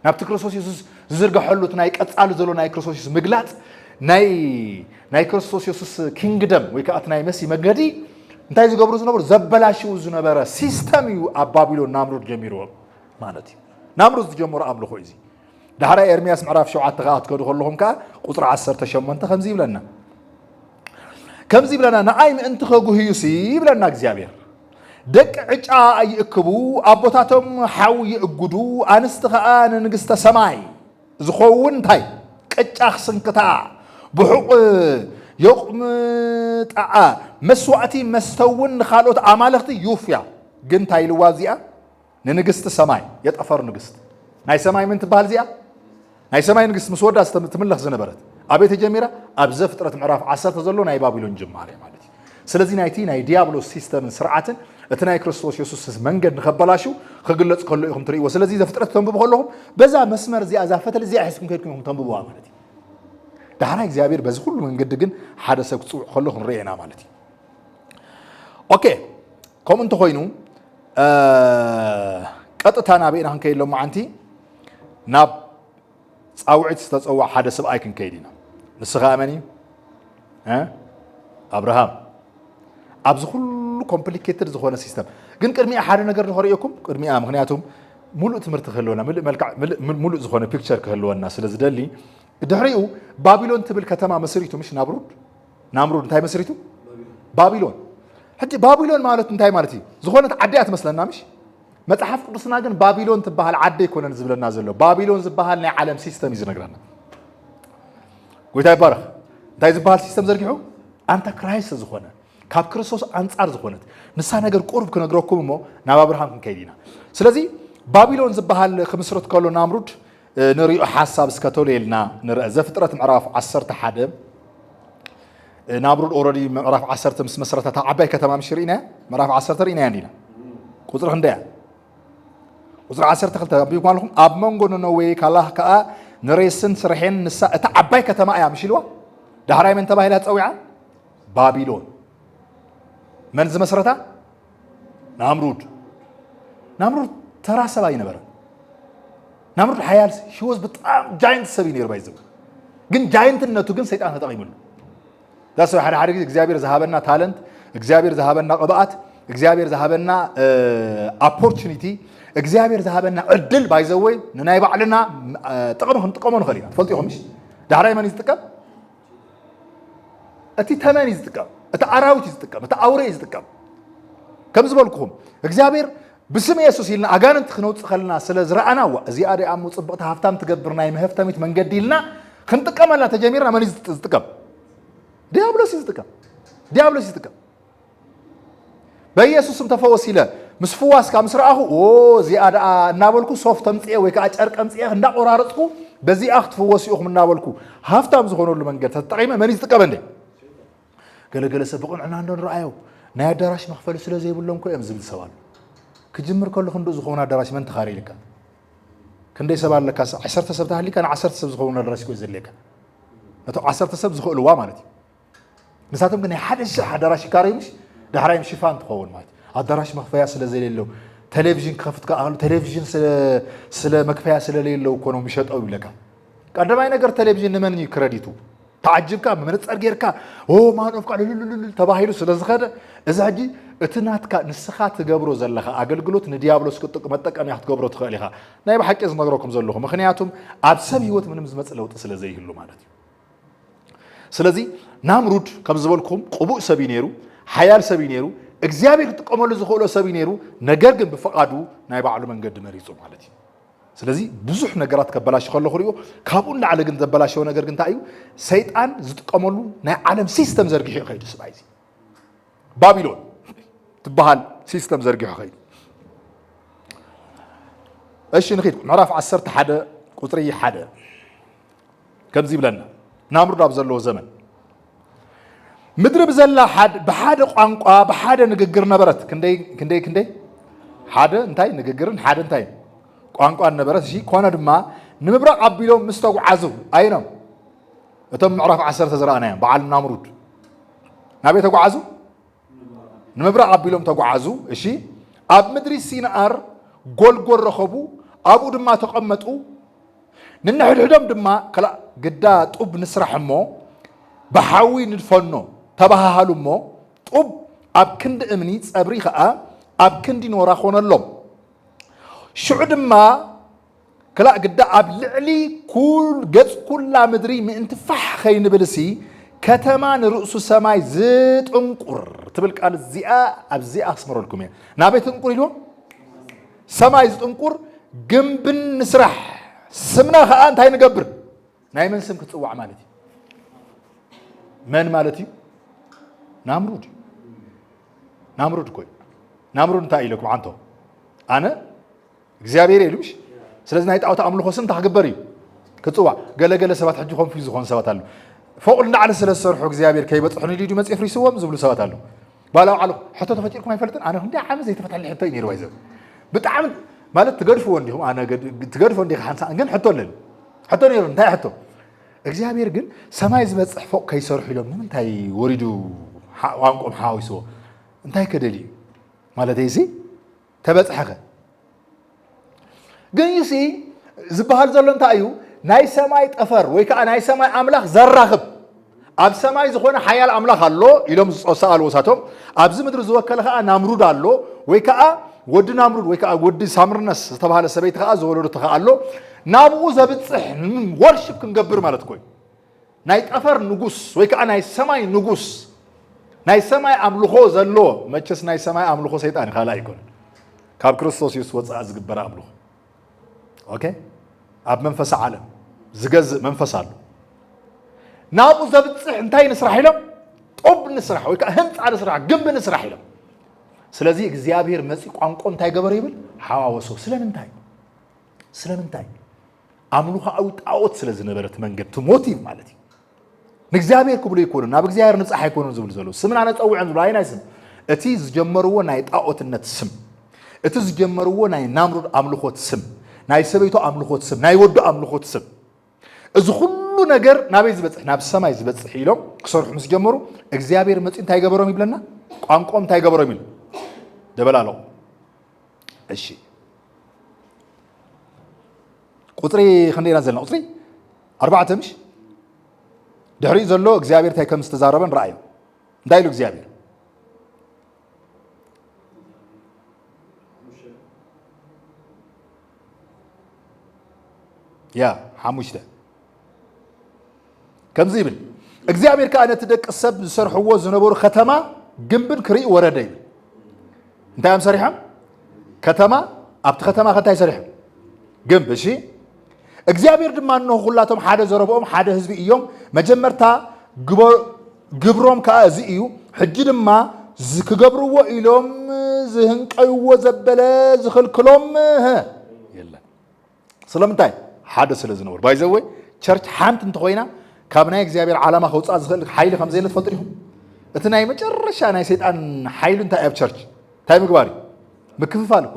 نابت كريستوس يسوع زرق حلو تناي كتسأل زلوا ناي كريستوس يسوع مقلات ناي كريستوس يسوع كينغدم ويكأت ناي مسي مجدي انتي زي قبرز نبر زبلاشو زنبرة سيستم يو أبابيلون نامرود جميرو مالتي نامرود جمهور أملو خويزي دهرا إرمياس معرف شو عتقات كده كلهم كا قطر 10 تشمنت 50 لنا كم زي لنا نعيم انت خجو هيوسي لنا እግዚአብሔር دك عجا يكبو أبوتاتهم حاوي يقدو أنستخان نجست سماي زخون تاي كتشخ سنكتا بحق يقم تاع مسواتي مستون خالوت عمالختي يوفيا جنتاي لوازيا نجست سماي يتأفر نجست ناي سماي من تبال زيا ناي سماي نجست مسودا تملخ زنبرت أبيت جميرة أبزف ترى معرف 10 تزلوا ناي بابلون جمالي مالتي سلازي نايتي ناي ديابلو سيستم سرعة اتناي كريستوس يسوس منجد نخبلاشو خجلت كلهم تري وسلازي إذا فترة تنببوا لهم بزا مسمر زي أزافة اللي زي أحسكم كيركم تنببوا مالتي ده أنا إكزابير بس كل من جد جن حدث خلهم رينا مالتي أوكي كم أنتوا خوينو قطتنا بينا هنكيل لهم عنتي ناب أوعد تتصوع حدث بأيكن كيدنا نسخة أماني أبراهام أبز كل complicated زخونة سيستم جن كرمي أحد نجار نهاريكم كرمي مغنياتهم ملء تمرت خلونا ملء زخونة picture خلونا الناس اللي زدلي دهريو بابلون تبل كتما مسيرته مش نامرود انتهي مسيرته بابلون حتى بابلون مالت انتهي مالتي زخونة عديات مثلا مش متحف قدسنا جن بابلون تبها العدي كنا نزبل النازل بابلون زبها لنا عالم سيستم يزنقرنا قلت بارخ انتهي زبها السيستم زرقحو أنت كرايس زخونة كاب كريستوس أنصار زخونة نسا نجر قرب كنا نقرأكم مو ناب أبراهام كيدينا سلزي بابلون زبها خمسرة كله نامرود نري حساب سكتولي لنا نرى زفترة معرف عصرت حدا نامرود أوريدي معرف عصرت مسرة تعبي كتمام شرينا معرف عصرت رينا عندنا قصر خندها قصر عصرت خلتها بيقول لهم أب منقول نوي كله كأ نري سن سرحين نسا تعبي كتمام يا مشيلوا ده هراي من تباهي لا تسويها بابلون من زي مسرتها نامرود ترى سبعين برا نامرود حيال شو was بتأم جاينت سبينير بايزم جن جاينت النتو جن سيد أنا تقيمون ده سو حرق إجزابير ذهبنا تالنت إجزابير ذهبنا قبائات إجزابير ذهبنا opportunity إجزابير ذهبنا عدل بايزوي ننايب علينا تقامون خلينا فلتي همش ده هراي من يستكب أتي ثمان يستكب أتعراوت يستكب أتعوري يستكب كم زبالكم إجزابير بسم يسوع يلنا أجانت خنوت خلنا سلزرعنا وزيادة أمو صبت هفتام تقبرنا يمهفتاميت من قديلنا خنت كمان لا تجميرنا من يستكب ديابلوس يستكب بيسوع متفوس له مسفواس كام سرعه أو زيادة نابلكو صوف تمسيه ويكأج أرك أمسيه هندا قرارتكو بزي أخت فوسي أخ من نابلكو هفتام زخونو لمن قد تتقيمه من يستكب عندي قال سبقون عنا رأيه نادراش مخفل سلا زي بقولهم كو يمزل سوال كجمر كله خندو زخونا دراش من تخاري لك كندي سبال لك 10 سبتها لي كان 10 سب زخونا دراش كو يزلك نتو 10 سب زخو الوا مالتي مساتهم كن حدش دراش كاريمش دحرايم شفان تخون مالتي الدراش مخفيا سلا زي ليلو تلفزيون كفت كاغلو تلفزيون سلا مكفيا سلا ليلو كونو مشطو يلك قدماي نجر تلفزيون نمن كريديتو تعجبك من تصرجيرك او ما نفق تباهيلو سلازخده اذا حجي اتناتك نسخات تغبرو زلخه اغلغلوت نديابلوس كطق متقم يحت غبرو تخليها ناي بحق از نغركم زلخه مخنياتهم ابسب هيوت منم زمص لوط سلازي يهلو معناتي سلازي نامرود كم زبلكم قبو سبينيرو حيال سبينيرو اغزيابير تقملو زخولو سبينيرو نجر ግን بفقادو ناي بعلو منقد مريصو معناتي سلازي بزح نجارات كبلاش خلو خريو كابون على جن زبلاشو نجار جن تايو سيطان زتقملو ناي عالم سيستم زرقي خيد سبايزي بابلون تبهال سيستم زرقي خيد ايش نخيد نعرف عسرت حدا قطري حدا كم زي بلنا نامرد ابزلو زمن مدرب زلا حد بحدا قانقا بحدا نغغر نبرت كندي حدا انتاي نغغرن حدا انتاي قانقا نبرت شي كونه دما نمبرق ابيلوم مستوعزو اينم اتم معرف 10 زرانا بعل نامرود نابي تقعزو نمبرق ابيلوم تقعزو اشي اب مدري سينار غولغور رخبو ابو دما تقمطو ننحدهم دما كلا قدا طب نسرحمو بحاوي ندفنو تباهالومو طب اب كند امني صبري خا اب كندي نورا خونلوم شعدما كلا قدا اب لعلي كل قص كل مدري من انتفح خين بلسي كتمان رؤس السماي زيت انقر تبل قال الزئا اب زئا اسمر لكم نابيت انقر يلو سماي زيت انقر جنبن نسرح سمنا خا انت هاي نقبر ناي من سم كتصوع مالتي من مالتي نامرود كوي نامرود انت لكم عنته انا እግዚአብሔር ይሉሽ ስለዚህ ናይ ጣውታ አምልኮ ስንት ተግበሪው ክጽዋ ገለገለ ሰባት ሕጂ ኮን ፊዝ ኮን ሰባት አሉ فوقنا على سلسرح እግዚአብሔር ከይበጽሑን ሊዱ መጽፍ ሪስዎም ዝብሉ ሰባት አሉ ባላው አሉ حتى ተፈጭርኩም አይፈልጥን አነ እንደ ዓመት ዘይተፈታል ሕቶ ይነር ወይዘው በጣም ማለት ትገድፉ እንዲሁም አነ ትገድፉ እንዲ ሓንሳ ግን ሕቶ ነር እንታይ ሕቶ እግዚአብሔር ግን ሰማይ ዝበጽሕ ፎቅ ከይሰርሑ ኢሎም ንምንታይ ወሪዱ ዋንቆም ሓዊሶ እንታይ ከደሊ ማለት እዚ ተበጽሐኸ ግን ይሲ ዝበሃል ዘሎ እንታይ እዩ ናይ ሰማይ ጠፈር ወይ ከዓ ናይ ሰማይ ኣምላኽ ዘራኽብ ኣብ ሰማይ ዝኾነ ሓያል ኣምላኽ ኣሎ ኢሎም ዝሰኣሉ ወሳቶም ኣብዚ ምድሪ ዝወከለ ከዓ ናምሩድ ኣሎ ወይ ከዓ ወዲ ናምሩድ ወይ ከዓ ወዲ ሳምርነስ ዝተባሃለ ሰበይቲ ከዓ ዝወለደቶ ከዓ ኣሎ ናብኡ ዘብፅሕ ወርሽፕ ክንገብር ማለት ኮይኑ ናይ ጠፈር ንጉስ ወይ ከዓ ናይ ሰማይ ንጉስ ናይ ሰማይ ኣምልኾ ዘሎ መቸስ ናይ ሰማይ ኣምልኾ ሰይጣን ካላ ኣይኮነን ካብ ክርስቶስ ኢየሱስ ወፃእ ዝግበር ኣምልኾ ኦኬ ኣብ መንፈስ ዓለም ዝገዝእ መንፈስ ኣሎ ናብኡ ዘብፅሕ እንታይ ንስራሕ ኢሎም ጦብ ንስራሕ ወይ ከዓ ህንፃ ንስራሕ ግንቢ ንስራሕ ኢሎም ስለዚ እግዚአብሔር መፂ ቋንቋ እንታይ ገበረ ይብል ሓዋወሶ ስለምንታይ ኣምልኾኣዊ ጣዖት ስለ ዝነበረት መንገድ ሞቲቭ ማለት እዩ ንእግዚአብሔር ክብሉ ይኮኑን ናብ እግዚአብሔር ንፅሕ ኣይኮኑን ዝብል ዘሎ ስምና ነፀውዐን ዝብሉ ኣይናይ ስም እቲ ዝጀመርዎ ናይ ጣዖትነት ስም እቲ ዝጀመርዎ ናይ ናምሩድ ኣምልኾት ስም ናይ ሰበይቱ ኣምልኾት ስም ናይ ወዱ ኣምልኾት ስም እዚ ኩሉ ነገር ናበይ ዝበፅሕ ናብ ሰማይ ዝበፅሕ ኢሎም ክሰርሑ ምስ ጀመሩ እግዚአብሔር መፂ እንታይ ገበሮም ይብለና ቋንቋም እንታይ ገበሮም ኢሉ ደበላለው እሺ ቁጥሪ ክንደና ዘለና ቁጥሪ 4 ምሽ ድሕሪ ዘሎ እግዚአብሔር እንታይ ከም ዝተዛረበን ረኣዩ እንታይ ኢሉ እግዚአብሔር ያ ሓሙሽተ ከምዚ ይብል እግዚአብሔር ከዓ ነቲ ደቂ ሰብ ዝሰርሕዎ ዝነበሩ ከተማ ግንብን ክርኢ ወረደ ይብል እንታይ እዮም ሰሪሖም ከተማ ኣብቲ ከተማ ከንታይ ሰሪሖም ግንብ እሺ እግዚአብሔር ድማ እንሆ ኩላቶም ሓደ ዘረብኦም ሓደ ህዝቢ እዮም መጀመርታ ግብሮም ከዓ እዚ እዩ ሕጂ ድማ ክገብርዎ ኢሎም ዝህንቀይዎ ዘበለ ዝኽልክሎም የለን ስለምንታይ ሓደ ስለ ዝነበሩ ባይዘወይ ቸርች ሓንቲ እንተኮይና ካብ ናይ እግዚአብሔር ዓላማ ከውፃእ ዝኽእል ሓይሊ ከም ዘይለ ትፈልጡ ዲኹም እቲ ናይ መጨረሻ ናይ ሰይጣን ሓይሉ እንታይ ኣብ ቸርች እንታይ ምግባር እዩ ምክፍፋል እኮ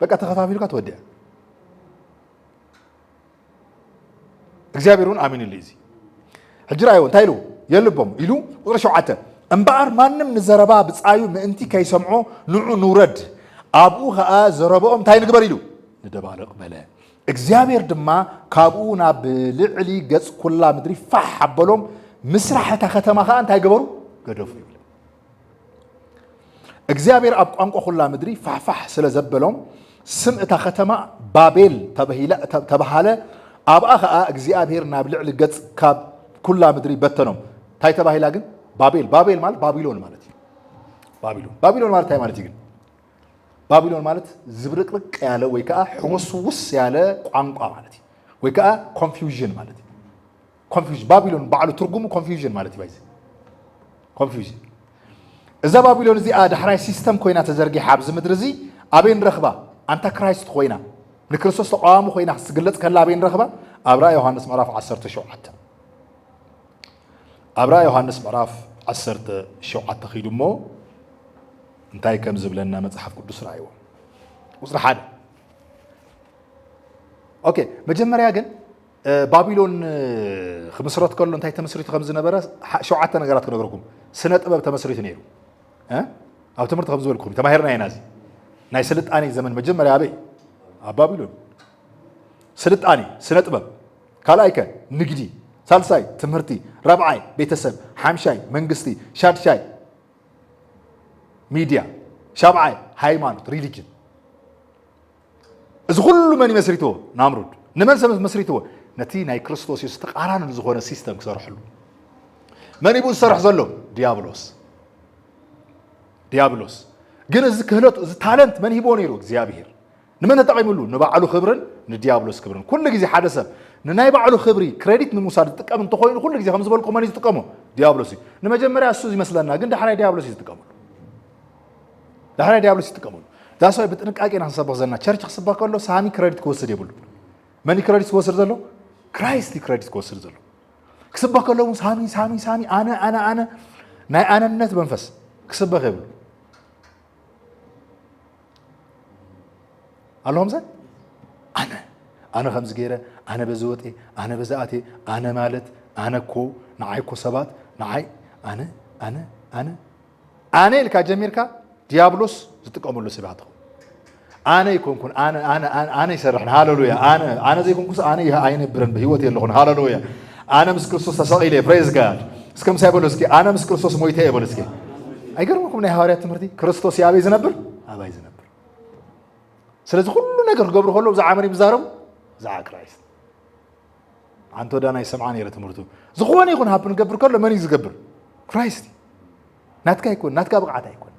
በቃ ተኸፋፊልካ ትወድያ እግዚአብሔር እውን ኣሚን ኢሉ እዚ ሕጂ ራእይዎ እንታይ ኢሉ የልቦም ኢሉ ቁጥሪ 7 እምበኣር ማንም ንዘረባ ብፃዩ ምእንቲ ከይሰምዖ ንዑ ንውረድ ኣብኡ ከዓ ዘረብኦም እንታይ ንግበር ኢሉ ንደባለቕ በለ እግዚአብሔር ድማ ካብኡ ናብ ልዕሊ ገጽ ኩላ ምድሪ ፋሕ ኣበሎም ምስራሕታ ከተማ ከዓ እንታይ ገበሩ ገደፉ ይብል እግዚአብሔር ኣብ ቋንቋ ኩላ ምድሪ ፋሕፋሕ ስለ ዘበሎም ስም እታ ከተማ ባቤል ተባሃለ ኣብኣ ከዓ እግዚአብሔር ናብ ልዕሊ ገጽ ካብ ኩላ ምድሪ በተኖም እንታይ ተባሂላ ግን ባቤል ማለት ባቢሎን ማለት እዩ ባቢሎን ማለት እንታይ ማለት እዩ ግን ባቢሎን ማለት ዝብርቅርቅ ያለ ወይ ከዓ ሕውስውስ ያለ ቋንቋ ማለት እዩ ወይ ከዓ ኮንፊውዥን ማለት እዩ ኮንፊውዥን ባቢሎን ባዕሉ ትርጉሙ ኮንፊውዥን ማለት እዩ ኮንፊውዥን እዛ ባቢሎን እዚኣ ዳሕራይ ሲስተም ኮይና ተዘርጊሓ ኣብዚ ምድሪ እዚ ኣበይ ንረኽባ ኣንታ ክራይስት ኮይና ንክርስቶስ ተቃዋሚ ኮይና ክትግለጽ ከላ ኣበይ ንረኽባ ኣብ ራእይ ዮሃንስ ምዕራፍ 17 ኣብ ራእይ ዮሃንስ ምዕራፍ 17 ኺዱ እሞ እንታይ ከም ዝብለና መጽሓፍ ቅዱስ ራእይዎ ቁጥሪ 1 ኦኬ መጀመርያ ግን ባቢሎን ክምስረት ከሎ እንታይ ተመስሪቱ ከም ዝነበረ 7 ነገራት ክነግረኩም ስነ ጥበብ ተመስሪቱ ነይሩ ኣብ ትምህርቲ ከም ዝበልኩም ተማሂርና ኢና እዚ ናይ ስልጣኔ ዘመን መጀመርያ ኣበይ ኣብ ባቢሎን ስልጣኔ ስነ ጥበብ ካልኣይ ከ ንግዲ ሳልሳይ ትምህርቲ ረብዓይ ቤተሰብ ሓምሻይ መንግስቲ ሻድሻይ ሚዲያ ሻብዓይ ሃይማኖት ሪሊጅን እዚ ኩሉ መን ይመስሪትዎ ናምሩድ ንመን ሰብ መስሪትዎ ነቲ ናይ ክርስቶስ ኢየሱስ ተቃራኒ ዝኾነ ሲስተም ክሰርሕሉ መን ይብኡ ዝሰርሕ ዘሎ ዲያብሎስ ግን እዚ ክህሎት እዚ ታለንት መን ሂቦ ነይሩ እግዚአብሔር ንመን ተጠቂሙሉ ንባዕሉ ክብርን ንዲያብሎስ ክብርን ኩሉ ግዜ ሓደ ሰብ ንናይ ባዕሉ ክብሪ ክሬዲት ንምውሳድ ዝጥቀም እንተኮይኑ ኩሉ ግዜ ከም ዝበልኩ መን ዝጥቀሞ ዲያብሎስ እዩ ንመጀመርያ እሱ ይመስለና ግን ዳሕራይ ዲያብሎስ ይጥቀመሉ ዳስዋይ ብጥንቃቄ ኢና ክንሰብኽ ዘለና ቸርች ክስበኽ ከሎ ሳሚ ክሬዲት ክወስድ የብሉ መን ክሬዲት ክወስድ ዘሎ ክራይስት ክሬዲት ክወስድ ዘሎ ክስበኽ ከሎ ሳሚ ኣነ ናይ ኣነነት መንፈስ ክስበኽ የብሉ ኣለዎም ዘ ኣነ ከምዚ ገይረ ኣነ በዚ ወጤ ኣነ በዚ ኣቴ ኣነ ማለት ኣነ ኮ ንዓይ ኮ ሰባት ንዓይ ኣነ ኢልካ ጀሚርካ ዲያብሎስ ዝጥቀመሉ ሰባት ኣነ ይኮንኩን ኣነ ይሰርሕን ሃሌሉያ ኣነ ዘይኮንኩስ ኣነ ኣይነብርን ብሂወት የለኹን ሃሌሉያ ኣነ ምስ ክርስቶስ ተሰቂለ ፕሬዝ ጋድ እስከም ሳይበሉ እስኪ አነ ምስ ክርስቶስ ሞይተ ይበሉ እስኪ አይገርምኩም ናይ ሐዋርያት ትምህርቲ ክርስቶስ ያበይ ዝነብር አባይ ዝነብር ስለዚህ ሁሉ ነገር ገብሩ ሁሉ ዘዓመሪ ብዛረም ዘዓ ክራይስት አንተ ወዳናይ ሰምዓን የረ ትምህርቱ ዝኾነ ይኹን ሃብን ገብር ከሎ መን ይዝገብር ክራይስት ናትካ ይኩን ናትካ ብቃዓታ ይኩን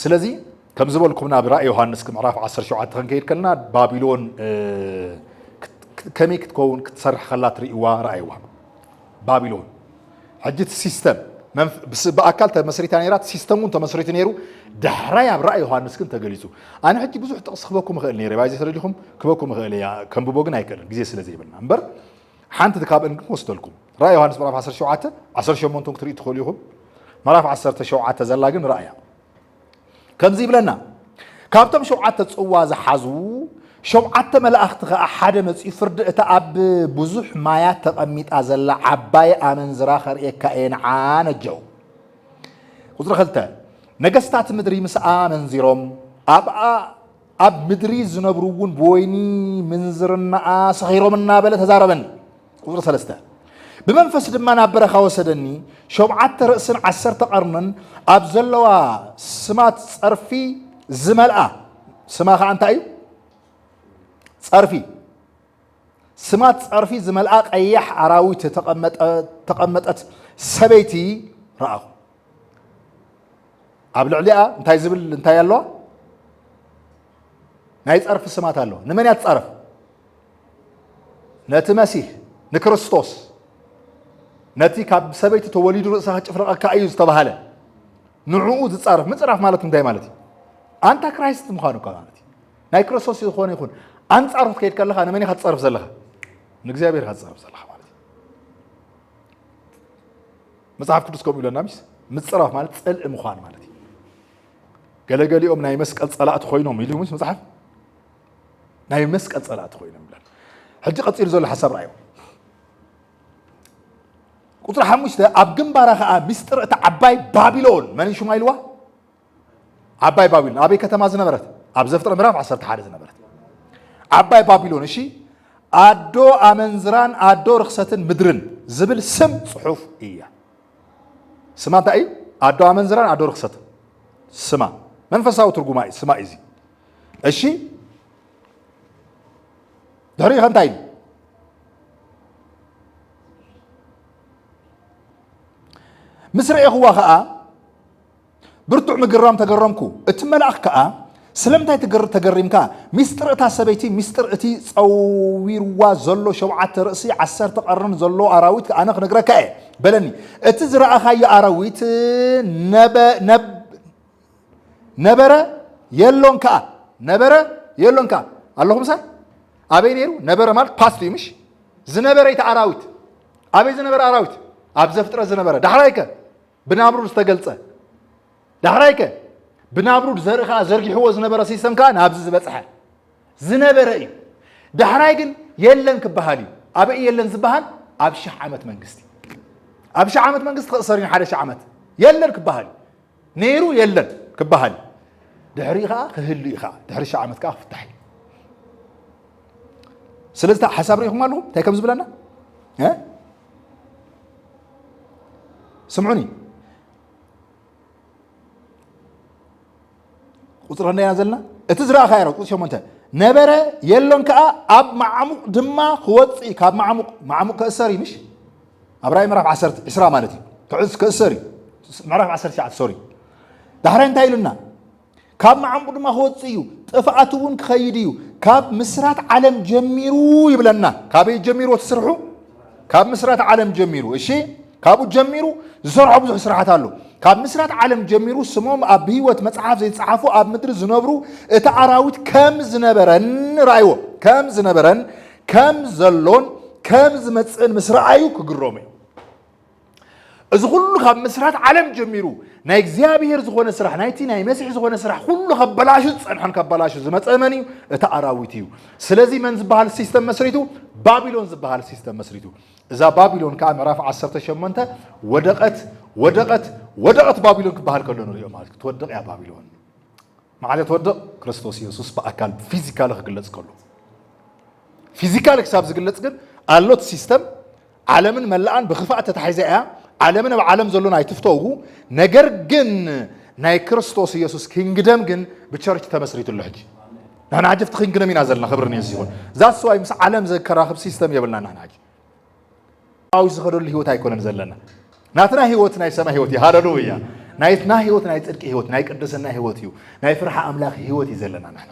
ስለዚህ ከም ዝበልኩምና ብራእይ ዮሐንስ ምዕራፍ 17 ከንከይድ ከለና ባቢሎን ከመይ ክትከውን ክትሰርሕ ከላ ትርእዋ ራእይዋ ባቢሎን ሕጅት ሲስተም በአካል ተመስሪታ ነይራት ሲስተሙን ተመስሪት ነይሩ ዳሕራይ ኣብ ራእይ ዮሐንስ ግን ተገሊጹ ኣነ ሕጂ ብዙሕ ጥቕስ ክበኩም እኽእል ነይረ ባይዘ ተረዲኹም ክበኩም እኽእል እያ ከንብቦ ግን ኣይከልን ግዜ ስለ ዘይብልና እምበር ሓንቲ ካብአን ግን ወስደልኩም ራእይ ዮሐንስ ምዕራፍ 18 ክትርኢ ትኽእሉ ኢኹም ምዕራፍ 17 ዘላ ግን ራእያ ከምዚ ይብለና ካብቶም 7 ጽዋ ዝሓዙ 7 መላእኽቲ ከዓ ሓደ መጽኡ ፍርዲ እታ ኣብ ብዙሕ ማያት ተቐሚጣ ዘላ ዓባይ ኣመንዝራ ኸርእየካ እየ ንዓነጀው ቁፅሪ 2 ነገስታት ምድሪ ምስኣ መንዚሮም ኣብ ምድሪ ዝነብሩ እውን ብወይኒ ምንዝርናኣ ሰኺሮም እናበለ ተዛረበኒ ቁፅሪ 3 ብመንፈስ ድማ ናብ በረኻ ወሰደኒ 7 ርእስን 10 ቀርንን ኣብ ዘለዋ ስማት ፀርፊ ዝመልኣ ስማ ከዓ እንታይ እዩ ፀርፊ ስማት ፀርፊ ዝመልኣ ቀያሕ ኣራዊት ተቐመጠት ሰበይቲ ረኣኹ ኣብ ልዕሊኣ እንታይ ዝብል እንታይ ኣለዋ ናይ ፀርፊ ስማት ኣለዋ ንመን እያ ትፀርፍ ነቲ መሲሕ ንክርስቶስ ነቲ ካብ ሰበይቲ ተወሊዱ ርእሳ ክጭፍለቐካ እዩ ዝተባሃለ ንዕኡ ዝፀርፍ ምፅራፍ ማለት እንታይ ማለት እዩ ኣንታ ክራይስት ምዃኑ እኳ ማለት እዩ ናይ ክርስቶስ ዝኾነ ይኹን አንጻር ከይድ ከለኻ ንመን ኢኻ ትፀርፍ ዘለኻ ንእግዚአብሔር ኢኻ ትፀርፍ ዘለኻ ማለት እዩ መጽሓፍ ቅዱስ ከምኡ ኢሉና ምስ ምፅራፍ ማለት ፀልኢ ምዃን ማለት እዩ ገለገሊኦም ናይ መስቀል ፀላእቲ ኮይኖም ኢሉ ምስ መጽሓፍ ናይ መስቀል ፀላእቲ ኮይኖም ይብላል ሕጂ ቀፂሉ ዘሎ ሓሳብ ራእዩ ቁጥሪ 5 ኣብ ግንባራ ከዓ ሚስጥር እታ ዓባይ ባቢሎን መን ሽማ ኢልዋ ዓባይ ባቢሎን ኣበይ ከተማ ዝነበረት ኣብ ዘፍጥረት ምዕራፍ 11 ዝነበረት ዓባይ ባቢሎን እሺ ኣዶ ኣመንዝራን ኣዶ ርክሰትን ምድርን ዝብል ስም ጽሑፍ እያ ስማ እንታይ እዩ ኣዶ ኣመንዝራን ኣዶ ርክሰትን ስማ መንፈሳዊ ትርጉማ እዩ ስማ እዚ እሺ ድሕሪኡ እንታይ እዩ ምስ ረአኽዋ ከዓ ብርቱዕ ምግራም ተገረምኩ እቲ መልኣኽ ከዓ ስለምንታይ ተገሪምካ ሚስጥር እታ ሰበይቲ ሚስጥር እቲ ፀዊርዋ ዘሎ 7 ርእሲ 10 ቀርን ዘሎ ኣራዊት ኣነ ክነግረካ እየ በለኒ እቲ ዝረኣኻዮ ኣራዊት ነበረ የሎን ከዓ ኣለኹም ሳ ኣበይ ነይሩ ነበረ ማለት ፓስት እዩ ምሽ ዝነበረ እቲ ኣራዊት ኣበይ ዝነበረ ኣራዊት ኣብ ዘፍጥረት ዝነበረ ዳሕራይከ ብናብሩድ ዝተገልጸ ዳሕራይከ ብናብሩድ ዘርእኻ ዘርጊሕዎ ዝነበረ ሲስተም ከዓ ናብዚ ዝበፅሐ ዝነበረ እዩ ዳሕራይ ግን የለን ክበሃል እዩ ኣበይ የለን ዝበሃል ኣብ 1000 ዓመት መንግስቲ ኣብ 1000 ዓመት መንግስቲ ክእሰር እዩ 1000 ዓመት የለን ክበሃል ነይሩ የለን ክበሃል ድሕሪ ከዓ ክህሉ ኢኻ ድሕሪ 1000 ዓመት ከዓ ክፍታሕ እዩ ስለዚ ሓሳብ ርኢኹም ኣለኹም እንታይ ከም ዝብለና سمعوني قصر هنا نزلنا اتزرع خيرك قصر شو منتهى نبرة يلون كأ أب معمق دما خواتي كاب معمق كأسري مش أبراهيم مرف 10 إسراء مالتي تعز كأسري مرف 10 ساعات سوري دحرين تايلنا كاب معمق دما خواتيو تفعتون خيديو كاب مسرات علم جميرو يبلنا كاب يجميرو تسرحو كاب مسرات علم جميرو إيشي كابو جميرو زرعوا بزح سرعات له كاب مسرات عالم جميرو سموم أب هيوت مصحف زي تصحفوا أب مدر زنبرو اتعراوت كم زنبرن رايو كم زنبرن كم زلون كم زمتصن مسرعيو كجرومي إذا كله كاب مسرات عالم جميرو ناي እግዚአብሔር ዝኾነ ስራሕ ናይቲ ናይ መስሕ ዝኾነ ስራሕ ሁሉ ከበላሽ ጸንሐን ከበላሽ ዝመጸመኒ اتعراوت እዩ ስለዚህ መን ዝበሃል ሲስተም መስሪቱ ባቢሎን ዝበሃል ሲስተም መስሪቱ إذا بابلون كان مرافع 18 ودقت بابلون كبهال كلون اليوم مالك تودق يا بابلون ما عاد تودق كريستوس يسوع بأكل فيزيكال خجلت كله فيزيكال حساب زجلت كن اللوت سيستم ዓለምን መላአን ብኽፋእ ተታሒዛ እያ ዓለምን ኣብ ዓለም ዘሎ ናይ ትፍተው ነገር ግን ናይ ክርስቶስ ኢየሱስ ኪንግደም ግን ብቸርች ተመስሪቱሉ ሕጂ ናና ዓጀፍቲ ኪንግደም ኢና ዘለና ክብርኒ ይሁን ዛስ ዋይ ምስ ዓለም ዘከራኽብ ሲስተም የብልና ናና ሕጂ ኣው ዝኸደሉ ህይወት ኣይኮነን ዘለና ናትና ህይወት ናይ ሰማይ ህይወት ሃሌሉያ ናይትና ህይወት ናይ ጽድቂ ህይወት ናይ ቅድስና ህይወት እዩ ናይ ፍርሃ ኣምላኽ ህይወት ይዘለና ናና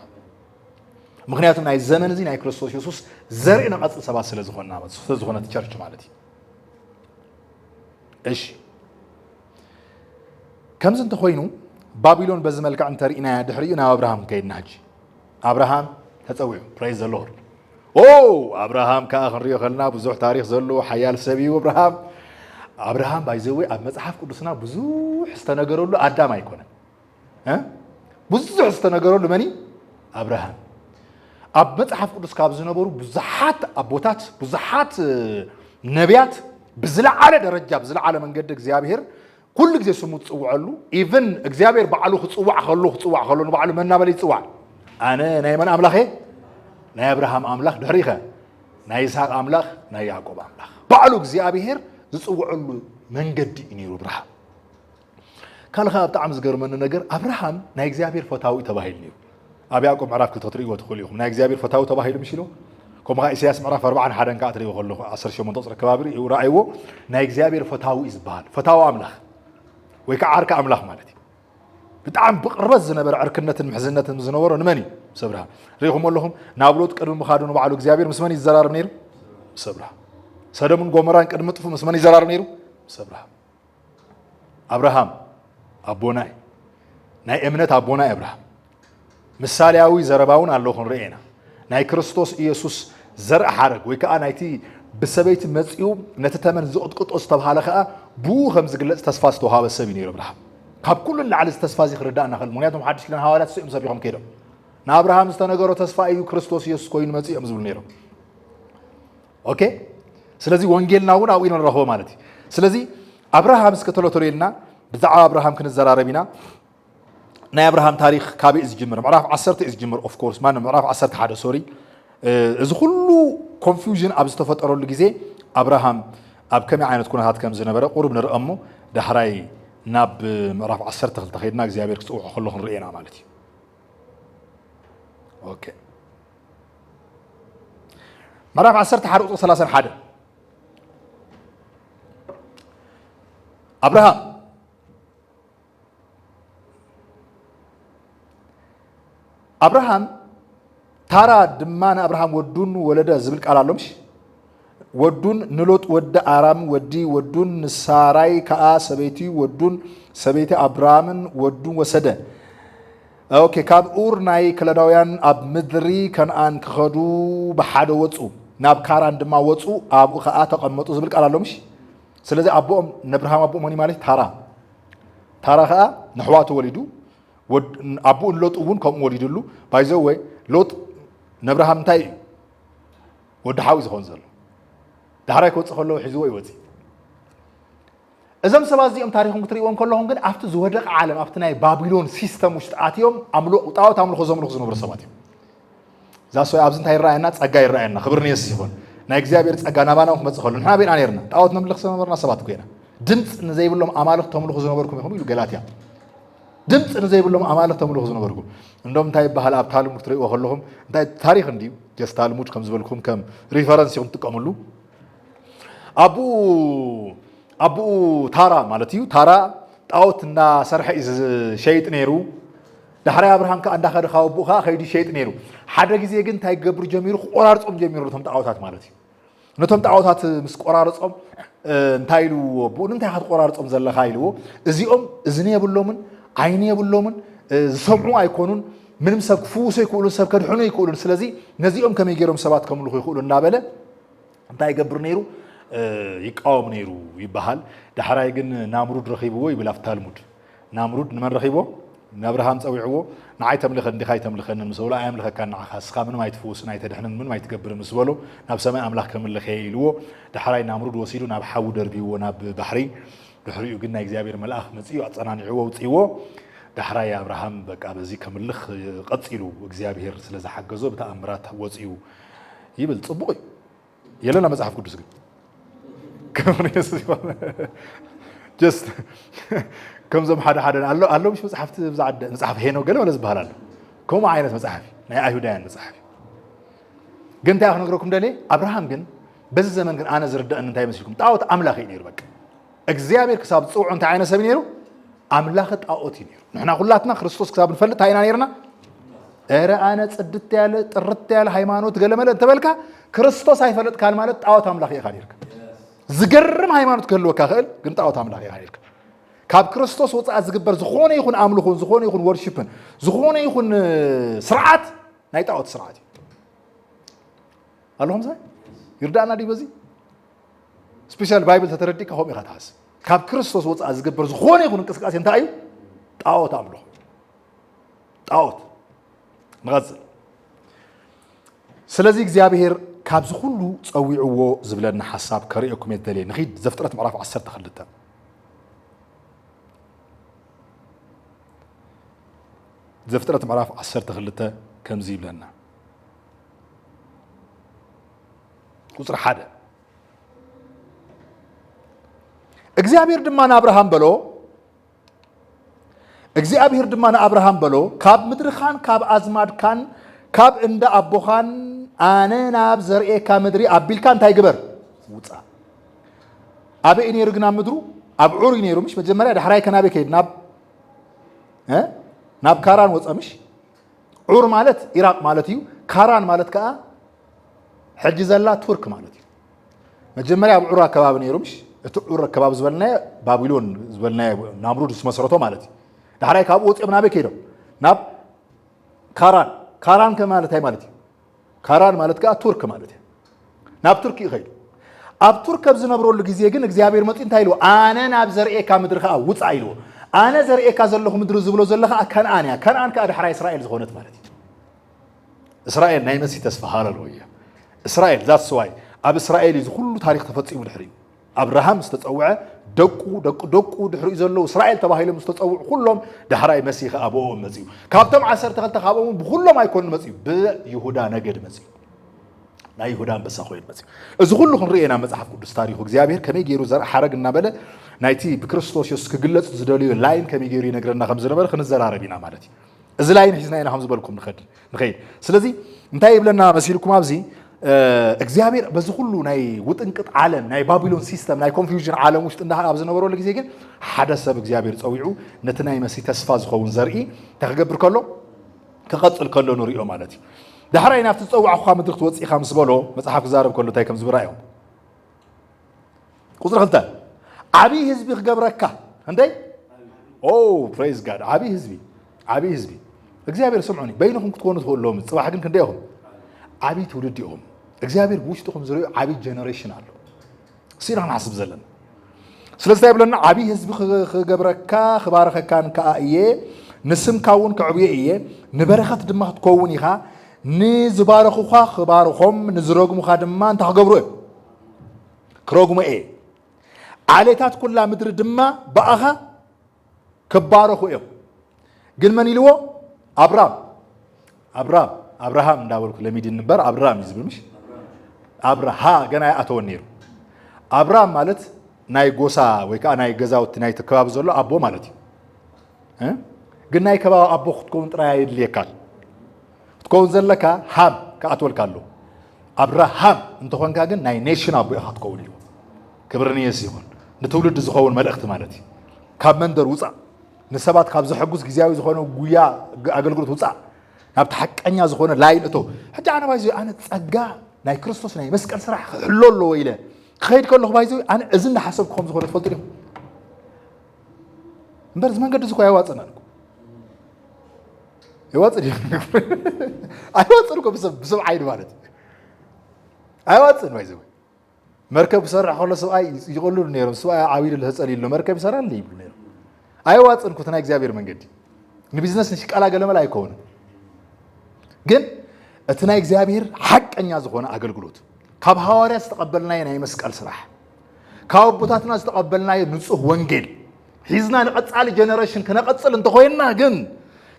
ምክንያቱም ናይ ዘመን እዚ ናይ ክርስቶስ ኢየሱስ ዘርኢ ነቐጽል ሰባት ስለ ዝኾነት ቸርች ማለት እዩ እሺ ከምዝ እንተ ኮይኑ ባቢሎን በዚ መልክዕ እንተሪእና ድሕሪኡ ናብ አብርሃም ከይድና ሕጂ አብርሃም ተፀዊዑ ፕሬዝ ዘ ሎርድ አብርሃም ከዓ ክንሪኦ ከለና ብዙሕ ታሪክ ዘለዎ ሓያል ሰብ እዩ አብርሃም ባይዘወይ ኣብ መጽሓፍ ቅዱስና ብዙሕ ዝተነገረሉ ኣዳም ኣይኮነን ብዙሕ ዝተነገረሉ መኒ አብርሃም ኣብ መጽሓፍ ቅዱስ ካብ ዝነበሩ ብዙሓት ኣቦታት ብዙሓት ነቢያት ብዝለዓለ ደረጃ ብዝለዓለ መንገዲ እግዚአብሔር كل جزء سموت صوّعلو even እግዚአብሔር بعلو خصوّع خلو بعلو من نابلي صوّع أنا نايمن أملاخه ناي أبراهام أملاخ دحريخه ناي إسحاق أملاخ ناي يعقوب أملاخ بعلو እግዚአብሔር ዝጽውዕሉ መንገዲ ይነሩ አብርሃም ካልኻ በጣም ዝገርመን ነገር አብርሃም ናይ እግዚአብሔር ፈታዊ ተባሂል ነው ኣብ ያዕቆብ ምዕራፍ ክትሪእዎ ትኽእሉ ኢኹም ናይ እግዚአብሔር ፈታዊ ተባሂል ምሽሎ كم هاي إسياس معرف 4 حدا كاتري وخلوا 10 شو منتصر كبابري ورأيوه ناي እግዚአብሔር ፈታዊ إزبال ፈታዊ أملاخ ويكعرك أملاخ مالتي بتعم بقرز نبر عركنة المحزنة المزنورة نمني صبرها ريهم لهم نابلوت كانوا مخادون وبعلو እግዚአብሔር مسماني الزرار منيرو صبرها سدمون قمران كانوا مطفو مسماني الزرار منيرو صبرها أبراهام أبوناي ناي إمنة أبوناي أبراهام مثالياوي زرباون اللهون رئينا ناي كريستوس إيسوس زرع حرق ويكا نايتي بسبيت مزيو نتتمن زقط قط استبحاله خا بو خمس جلس تسفاستو هذا السبيني ربهم كاب كل اللي على استسفازي خردانا خل منياتهم حدش لنا حوالات سئم سبيهم كده نا ابراهام استنغرو تسفايو كريستوس يسوس كوين مزي امزبل نيرو اوكي سلازي وانجيلنا ونا وين نرهو مالتي سلازي ابراهام سكتلوتوريلنا بزع ابراهام كنزراربينا نا ابراهام تاريخ كابي از جمر معرف 10 از جمر اوف كورس ما معرف 10 حدا سوري እዚ ኩሉ ኮንፊውዥን ኣብ ዝተፈጠረሉ ግዜ አብርሃም ኣብ ከመይ ዓይነት ኩነታት ከም ዝነበረ ቁሩብ ንርአሞ ዳሕራይ ናብ ምዕራፍ 12 ከይድና እግዚአብሔር ክጽውዖ ከሎ ክንርኤና ማለት እዩ ኦኬ ምዕራፍ 10 ሓርቁ 31 አብርሃም ترى دمان أبراهام ودون ولده زبل كلامش ودون نلوت ود أرام ودي ودون ساراي كأ سبيتي ودون سبيتي أبرام ودون وسده أوكي كاب أور ناي كلادويان أب مدري كان أن كخدو بحد وتسو ناب كاران دما وتسو أبو خاء تقمتو زبل كلامش سلزي أبو نبرهام أبو مني مالي ترى خاء نحواته وليدو ود أبو لوت أبون كم وليدلو بايزوي لوت نبرهام تاي ودحاوي زخون زلو دحراي كوت خلو حزو يوتي ازم سبازي ام تاريخهم كتريون كلهم ግን after ዝወደቅ ዓለም after ናይ ባቢሎን ሲስተም ውሽጥ አትዮም አምሎ ጣዖት አምልኮ ዘምልኩ ዝነበሩ ሰባት እዮም ዛሶ ኣብዚ እንታይ ይራኣየና ጸጋ ይራኣየና ክብርኒ የስ ይሆን ናይ እግዚአብሔር ጸጋ ናባናው ክመጽእ ከሎ ንሓ ቤና ነርና ጣዖት ነምልኽ ዝነበርና ሰባት ኮይና ድምጽ ንዘይብሎም ኣማልኽ ተምልኹ ዝነበርኩም ኢኹም ኢሉ ገላትያ ድምጽ ንዘይብሎም ኣማልኽ ተምልኹ ዝነበርኩም እንደም እንታይ ይባሃል ኣብ ታልሙድ ትሪእዎ ከለኹም እንታይ ታሪክ እንዲዩ ጀስት ታልሙድ ከም ዝበልኩም ከም ሪፈረንስ ይኹም ትጥቀምሉ አቡ ታራ ማለት እዩ ታራ ጣዖት እና ሰርሐ ሸይጥ ነይሩ ዳሕራይ አብርሃም ከ እንዳኸደ ካውቡኻ ከይዲ ሸይጥ ነይሩ ሓደ ግዜ ግን እንታይ ገብር ጀሚሩ ቆራርጾም ጀሚሩ ነቶም ጣዖታት ማለት እዩ ነቶም ጣዖታት ምስ ቆራርጾም እንታይ ኢሉ ቡን እንታይ ክትቆራርጾም ዘለኻ ኢልዎ እዚኦም እዝኒ የብሎምን ዓይኒ የብሎምን ዝሰምዑ ኣይኮኑን ምንም ሰብ ክፉሶ ይክእሉን ሰብ ከድሕኑ ይክእሉን ስለዚ ነዚኦም ከመይ ገይሮም ሰባት ከምልኹ ይክእሉ እናበለ እንታይ ይገብር ነይሩ ይቃወም ነይሩ ይባሃል ዳሕራይ ግን ናምሩድ ረኺብዎ ይብል ኣብ ታልሙድ ናምሩድ ንመን ረኺቦ ንኣብርሃም ፀዊዕዎ ንዓይ ተምልኸ እንዲኻይ ተምልኸኒ ምስ በሎ ኣየምልኸካ ንዓኻ እስኻ ምንም ኣይትፍውስን ኣይተድሕንን ምንም ኣይትገብርን ምስ በሎ ናብ ሰማይ ኣምላኽ ከምልኸ ኢልዎ ዳሕራይ ናምሩድ ወሲዱ ናብ ሓዊ ደርቢዎ ናብ ባሕሪ ድሕሪኡ ግን ናይ እግዚአብሔር መልኣኽ መፅኡ ኣፀናኒዕዎ ውፅይዎ ዳሕራይ አብርሃም በቃ በዚ ከምልኽ ቀፂሉ እግዚአብሔር ስለዝሓገዞ ብተኣምራት ወፅኡ ይብል ጽቡቕ የለና መጽሓፍ ቅዱስ ግን كبر يسوع just كم زم حدا الله مش مصحف بزعد مصحف هنا وقال ولا زبالة كم عينة مصحف ناي أيهودان مصحف قنت أخذ نقولكم دليل أبراهام قن بس زمان قن أنا زرد أن نتاي مسيكم تعوت أملاخ ينير بك أجزاء كساب تصوع أنت عينة سبينيرو أملاخ تعوت ينير نحن كلاتنا خريستوس كساب نفلت هاينا نيرنا أرى أنا تصدقت على تردت على هيمانوت قال ماله أنت بالك خريستوس هاي فلت كان ماله تعوت أملاخ يخانيرك زجرم هيمانوت كله كخيل قنت تعوت أملاخ يخانيرك كاب كريستوس وصع زجبر زخونه يكون أملخون زخونه يكون ورشيبن زخونه يكون سرعات نايتعوت سرعات اللهم زين يردانا دي بزي سبيشال بايبل تتردي كهم يخاتاس كاب كريستوس وصع زجبر زخونه يكون انقسقاس انتايو تعوت أملخ تعوت نغزل سلازي እግዚአብሔር ካብ ዝኹሉ ጸዊዕዎ ዝብለና ሐሳብ ከሪእኩም የደልየ ንኺድ ዘፍጥረት ምዕራፍ 10 ተኸልተ ዘፍጥረት ምዕራፍ 10 ተኸልተ ከምዚ ይብለና ቁጥር 1 እግዚአብሔር ድማ ንኣብርሃም በሎ እግዚአብሔር ድማ ንኣብርሃም በሎ ካብ ምድርኻን ካብ ኣዝማድካን ካብ እንደ ኣቦኻን ኣነ ናብ ዘርኤካ ምድሪ ኣቢልካ እንታይ ግበር ውፃ ኣበይ ነይሩ ግን ኣብ ምድሩ ኣብ ዑር ነይሩ ምሽ መጀመርያ ዳሕራይ ከናበይ ከይድ ናብ ካራን ወፃ ምሽ ዑር ማለት ኢራቅ ማለት እዩ ካራን ማለት ከዓ ሕጂ ዘላ ቱርክ ማለት እዩ መጀመርያ ኣብ ዑር ኣከባቢ ነይሩ ምሽ እቲ ዑር ኣከባቢ ዝበልናዮ ባቢሎን ዝበልናዮ ናምሩድ ዝመስረቶ ማለት እዩ ዳሕራይ ካብ ወፂኦም ናበይ ከይዶም ናብ ካራን ከማለት ኣይ ማለት እዩ ካራን ማለት ከዓ ቱርክ ማለት እዩ ናብ ቱርክ ይኸይዱ ኣብ ቱርክ ኣብ ዝነብረሉ ግዜ ግን እግዚአብሔር መፂ እንታይ ኢልዎ ኣነ ናብ ዘርኤካ ምድሪ ከዓ ውፃ ኢልዎ ኣነ ዘርኤካ ዘለኹ ምድሪ ዝብሎ ዘለኻ ከነኣን እያ ከነኣን ከዓ ዳሕራይ እስራኤል ዝኾነት ማለት እዩ እስራኤል ናይ መሲሕ ተስፋ ሃሌሉያ እስራኤል ዛትስ ዋይ ኣብ እስራኤል እዚ ኩሉ ታሪክ ተፈፂሙ ድሕሪ أبراهام استطوع دقوا دحرق زلوا إسرائيل تباهيلهم استطوع كلهم دحراي مسيح أبوهم مسيح كابتم عسر تخلت خابهم بكلهم ما يكون مسيح بيهودا نجد مسيح لا يهودا بس أخوين مسيح إذا كلهم رأينا مزحف قدس تاريخ وجزابير كم يجيروا زرع حرق النبلة نايتي بكريستوس يسكجلت زداليو لاين كم يجيروا ينقرنا خمس نبلة خنزل العربينا مالتي إذا لاين حزنا هنا خمس بالكم نخيل سلزي انتهي بلنا مسيركم أبزي እግዚአብሔር በዚህ ሁሉ ናይ ውጥንቅጥ ዓለም ናይ ባቢሎን ሲስተም ናይ ኮንፊውዥን ዓለም ውስጥ እንዳሃ ኣብ ዝነበረሉ ግዜ ግን ሓደ ሰብ እግዚአብሔር ፀዊዑ ነቲ ናይ መሲሕ ተስፋ ዝኸውን ዘርኢ ተኸገብር ከሎ ክቐፅል ከሎ ንሪኦ ማለት እዩ ዳሕራይ ናብቲ ዝፀዋዕኻ ምድሪ ክትወፂኻ ምስ በሎ መፅሓፍ ክዛረብ ከሎ እንታይ ከም ዝብራዮም ቁፅሪ 2 ዓብይ ህዝቢ ክገብረካ እንደይ ፕሬዝ ጋድ ዓብይ ህዝቢ እግዚአብሔር ስምዑኒ በይንኩም ክትኮኑ ትኽእሎም ፅባሕ ግን ክንደይ ኢኹም ዓብይ ትውልድ ኢኹም እግዚአብሔር ውሽጥኩም ዝሪኦ ዓብይ ጀነሬሽን ኣሎ ሲና ናስብ ዘለና ስለዚህ ይብለና ዓብይ ህዝቢ ክገብረካ ክባረኸካን ከዓ እየ ንስምካ እውን ክዕብየ እየ ንበረኸት ድማ ክትከውን ኢኻ ንዝባረኹኻ ክባርኾም ንዝረግሙኻ ድማ እንታይ ክገብሩ እዮም ክረግሙ እየ ዓሌታት ኩላ ምድሪ ድማ በኣኻ ክባረኹ እዮም ግን መን ኢልዎ أبراهام እንዳበልኩ ለሚድን ነበር አብርሃም ይዝብል ምሽ አብርሃ ገና ያአተው ነይሩ አብርሃም ማለት ናይ ጎሳ ወይ ከዓ ናይ ገዛውት ናይ ተከባብ ዘሎ አቦ ማለት እዩ ግን ናይ ከባብ አቦ ክትኮን ጥራይ ይልየካል ክትኮን ዘለካ ሃም ካአትወልካሎ አብርሃም እንተኾንካ ግን ናይ ኔሽን አቦ ኢኻ ትኮን ኢሉ ክብርንየስ ይሁን ንትውልድ ዝኸውን መልእኽቲ ማለት እዩ ካብ መንደር ውፃ ንሰባት ካብ ዝሕጉዝ ግዝያዊ ዝኾነ ጉያ አገልግሎት ውፃ نبت حقنيا زخونه لاين أتو حتى أنا بايزوي أنا تصدق ناي كريستوس ناي مسكن صراحة حلول له إله خير كله بايزوي أنا أزن حسب كم زخونه تفضل لهم مبرز ما قدر زخوه يواتس أنا يواتس أيواتس بسبب عين وارد أيواتس بايزوي مركب صراحة خلاص أي يقولوا نيرم سواء عويل الهسالي له مركب صراحة اللي يقولوا نيرم أيواتس إنكم تنايك زابير من قدي نبيزنس نشك على قلم لا يكون ግን እቲ ናይ እግዚአብሔር ሐቀኛ ዝኾነ አገልግሎት ካብ ሐዋርያት ተቀበልናይ ናይ መስቀል ስራሕ ካብ አቦታትና ተቀበልናይ ንጹህ ወንጌል ሒዝና ንቀጻሊ ጀነሬሽን ከነቀጽል እንተኾይና ግን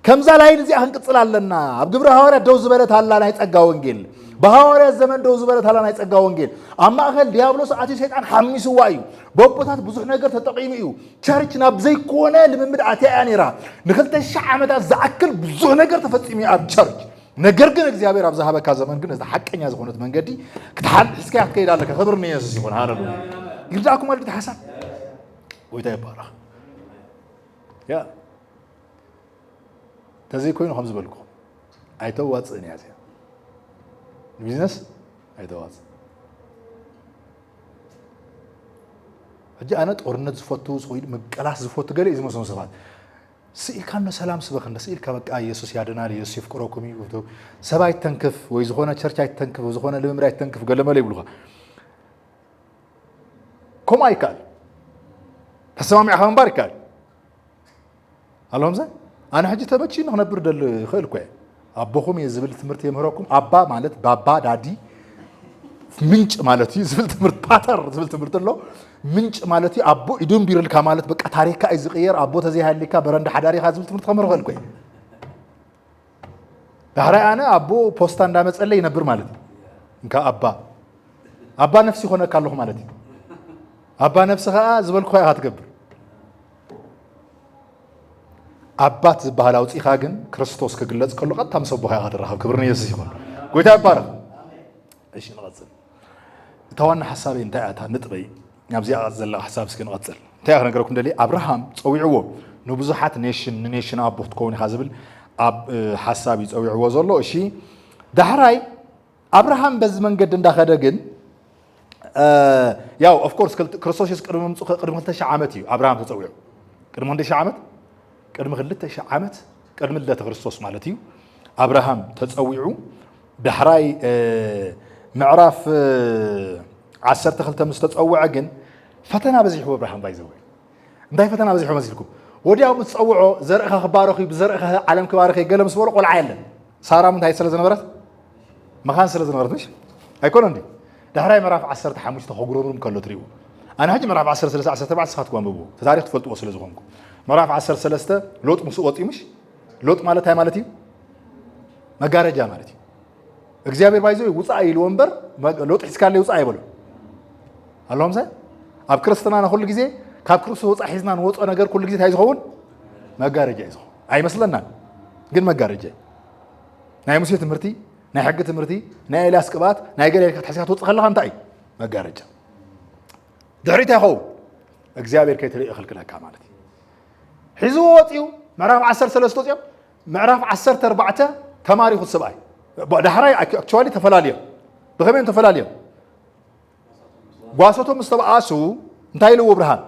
ከምዛ ላይ እዚ አንቅጽላ ለና አብ ግብረ ሐዋርያት ደው ዝበለት አላ ናይ ጸጋ ወንጌል በሐዋርያት ዘመን ደው ዝበለት አላ ናይ ጸጋ ወንጌል አብ ማእኸል ዲያብሎስ አቲ ሰይጣን ሐሚስዋ እዩ በቦታት ብዙሕ ነገር ተጠቂሙ እዩ ቸርች ናብ ዘይኮነ ልምምድ አትያ ነራ ን2000 ዓመታት ዝአክል ብዙሕ ነገር ተፈጺሙ ኣብ ቸርች ነገር ግን እግዚአብሔር ኣብ ዝሃበካ ዘመን ግን እዚ ሐቀኛ ዝኾነት መንገዲ ክትሓልስካ ያከይዳለ ከብርኒ ኢየሱስ ይኹን ሃሌሉያ ይርዳኩም ማለት ተሐሳብ ወይታ ይባረኽ ያ ተዘይ ኮይኑ ከም ዝበልኩም ኣይተዋፅእን እያ እዚኣ ቢዝነስ ኣይተዋፅእ ሕጂ ኣነ ጦርነት ዝፈቱ ወይ መቀላስ ዝፈቱ ገለ እዩ ዝመስሎም ሰባት ስኢልካ ሰላም ስበኽንደ ስኢልካ በቃ ኢየሱስ ያድናል ኢየሱስ ይፍቅረኩም እዩ ሰብ ኣይተንክፍ ወይ ዝኾነ ቸርች ኣይተንክፍ ወይ ዝኾነ ልምምድ ኣይተንክፍ ገለመለ ይብሉኻ ከምኡ ኣይከኣል ተሰማሚዕኻ ምንባር ይከኣል ኣለኹም أنا حاجة تبتشين أنا برد الخيل كوي أبوهم يزبل تمرت يمهركم أبا مالت بابا دادي منش مالتي زبل تمرت باتر زبل تمرت له منش مالتي أبو يدوم بيرل كمالت بك أتاريكا إزغير أبو تزي هالليكا برند حداري خازبل تمرت خمر خيل كوي بحري أنا أبو بوستان دامت اللي ينبر مالتي إنك أبا نفسي هنا كله مالتي أبا نفسها زبل كوي هاتكبر አባት ዝበሃል አውፂኻ ግን ክርስቶስ ክግለጽ ከሎ ቀጥታ ምሰቦኻ ያድራኸብ ክብርኒ ኢየሱስ ይኹን ጎይታ ይባረኽ እሺ ንቐጽል ተዋና ሐሳቤ እንታይ ኣታ ንጥበይ ናብዚኣ ዘላ ሐሳብ እስኪ ንቐጽል እንታይ ክነገረኩም ደሊ አብርሃም ፀዊዕዎ ንብዙሓት ኔሽን ኣቦ ክትከውን ኢኻ ዝብል ኣብ ሐሳብ ይፀዊዕዎ ዘሎ እሺ ዳሕራይ አብርሃም በዚ መንገድ እንዳኸደ ግን ያው ኦፍ ኮርስ ክርስቶስ ቅድሚ ምምፁ ቅድሚ 2000 ዓመት እዩ አብርሃም ተፀዊዑ ቅድሚ 2000 ዓመት ቅድሚ 2000 ዓመት ቅድሚ ልደተ ክርስቶስ ማለት እዩ አብርሃም ተፀዊዑ ዳሕራይ ምዕራፍ 12 ምስ ተፀውዐ ግን ፈተና በዚሑ አብርሃም ባይዘወይ እንታይ ፈተና በዚሑ መስልኩም ወዲያው ምትፀውዖ ዘርእኻ ክባረኺ ብዘርእኻ ዓለም ክባረኺ ገለ ምስ በሎ ቆልዓ የለን ሳራ ምንታይ ስለ ዝነበረት መኻን ስለ ዝነበረት ምሽ ኣይኮነ እንዴ ዳሕራይ ምዕራፍ 15 ተኸጉረሩም ከሎ ትሪኡ ኣነ ሕጂ ምዕራፍ 13 17 ስኻትኩም አንብቡ ታሪክ ትፈልጥዎ ስለ ዝኾንኩ ምዕራፍ 13 ሎጥ ምስ ወፂ ምሽ ሎጥ ማለት እንታይ ማለት እዩ መጋረጃ ማለት እዩ እግዚአብሔር ባይዘው ውፃእ ኢሉ ወንበር ሎጥ ሒዝካለ ውፃእ ይበሉ አለሁም ሰ ኣብ ክርስትናና ኩሉ ግዜ ካብ ክርስቶስ ወፃእ ሒዝና ንወፆ ነገር ኩሉ ግዜ እንታይ ዝኸውን መጋረጃ ይዝኹ ኣይመስለናን ግን መጋረጃ ናይ ሙሴ ትምህርቲ ናይ ሕጊ ትምህርቲ ናይ ኤልያስ ቅብኣት ናይ ገለ ክትሕዝካ ትወፅእ ከለኻ እንታይ እዩ መጋረጃ ድሕሪት ኣይኸውን እግዚአብሔር ከይትርኢ ይኽልክለካ ማለት እዩ ሒዝዎ ወፂኡ ምዕራፍ 13 ወፂኦም ምዕራፍ 14 ተማሪኹ ሰብኣይ ዳሕራይ ኣክቹዋሊ ተፈላለዮም ብኸመይም ተፈላለዮም ጓሶቶም ምስ ተበኣሱ እንታይ ኢልዎ ብርሃን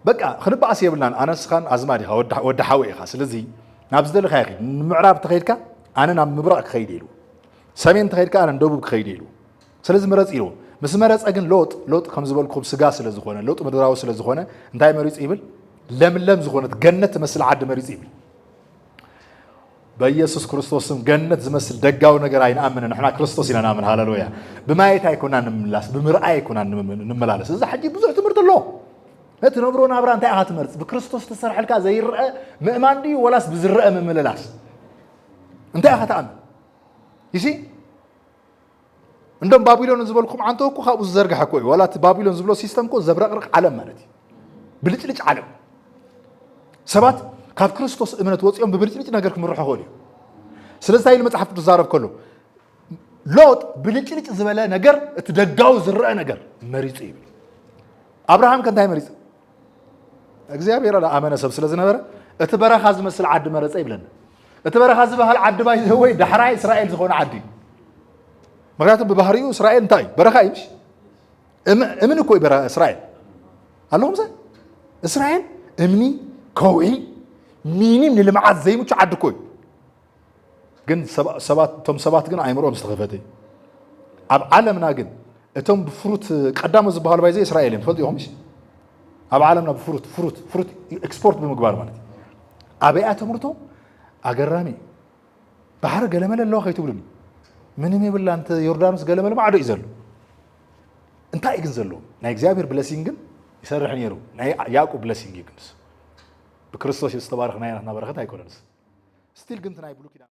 በቃ ክንበኣስ የብልናን ኣነ ንስኻን ኣዝማድ ኢኻ ወዲ ሓዊ ኢኻ ስለዚ ናብ ዝደለኻ ይኸይድ ንምዕራብ ተኸይድካ ኣነ ናብ ምብራቕ ክኸይድ ኢሉ ሰሜን ተኸይድካ ኣነ ደቡብ ክኸይድ ኢሉ ስለዚ መረፅ ኢልዎ ምስ መረፀ ግን ሎጥ ከም ዝበልኩም ስጋ ስለ ዝኾነ ሎጥ ምድራዊ ስለ ዝኾነ እንታይ መሪፅ ይብል ለምለም ዝኾነት ገነት ትመስል ዓዲ መሪፅ ይብል በኢየሱስ ክርስቶስም ገነት ዝመስል ደጋዊ ነገር ኣይንኣምን ንሕና ክርስቶስ ኢና ንኣምን ሃሌሉያ ብማየት ኣይኮና ንምምላስ ብምርኣይ ኣይኮና ንመላለስ እዚ ሕጂ ብዙሕ ትምህርቲ ኣሎ እቲ ነብሮ ናብራ እንታይ ኢኻ ትመርፅ ብክርስቶስ ተሰርሐልካ ዘይርአ ምእማን ድዩ ወላስ ብዝርአ ምምልላስ እንታይ ኢኻ ተኣምን ይሲ እንደም ባቢሎን ዝበልኩም ዓንተ እኮ ካብኡ ዝዘርግሐ እኮ እዩ ዋላ እቲ ባቢሎን ዝብሎ ሲስተም እኮ ዘብረቕርቕ ዓለም ማለት እዩ ብልጭልጭ ዓለም ሰባት ካብ ክርስቶስ እምነት ወፂኦም ብብልጭልጭ ነገር ክምርሑ ይኽእሉ እዩ ስለዚ ኢሉ መፅሓፍ ቅዱስ ዛረብ ከሎ ሎጥ ብልጭልጭ ዝበለ ነገር እቲ ደጋዊ ዝርአ ነገር መሪፁ ይብል አብርሃም ከንታይ መሪፅ እግዚአብሔር ኣመነ ሰብ ስለ ዝነበረ እቲ በረኻ ዝመስል ዓዲ መረፀ ይብለና እቲ በረኻ ዝበሃል ዓዲ ባይዘወይ ዳሕራይ እስራኤል ዝኾነ ዓዲ እዩ ምክንያቱም ብባህሪኡ እስራኤል እንታይ እዩ በረኻ እዩ እምኒ እኮ እዩ እስራኤል ኣለኹም ሰ እስራኤል እምኒ ከውዒ ሚኒም ንልምዓት ዘይምቹ ዓዲ እኮ እዩ ግን እቶም ሰባት ግን ኣይምሮኦም ዝተኸፈተ እዩ ኣብ ዓለምና ግን እቶም ብፍሩት ቀዳሞ ዝበሃሉ ባይዘ እስራኤል እዮም ትፈልጡ ኢኹም ኣብ ዓለምና ብፍሩት ኤክስፖርት ብምግባር ማለት እዩ ኣበያ ተምርቶ ኣገራሚ ባሕሪ ገለመለ ኣለዋ ከይትብሉኒ ምንም የብላ እንተ ዮርዳኖስ ገለመለ ማዕዶ እዩ ዘሎ እንታይ ግን ዘለዎ ናይ እግዚኣብሔር ብለሲንግን ይሰርሕ ነይሩ ናይ ያዕቆብ ብለሲንግ እዩ ግንስ ብክርስቶስ ዝተባረኽና ኢና በረኸት ኣይኮነንስ ስቲል ግን ናይ ብሉይ ኪዳን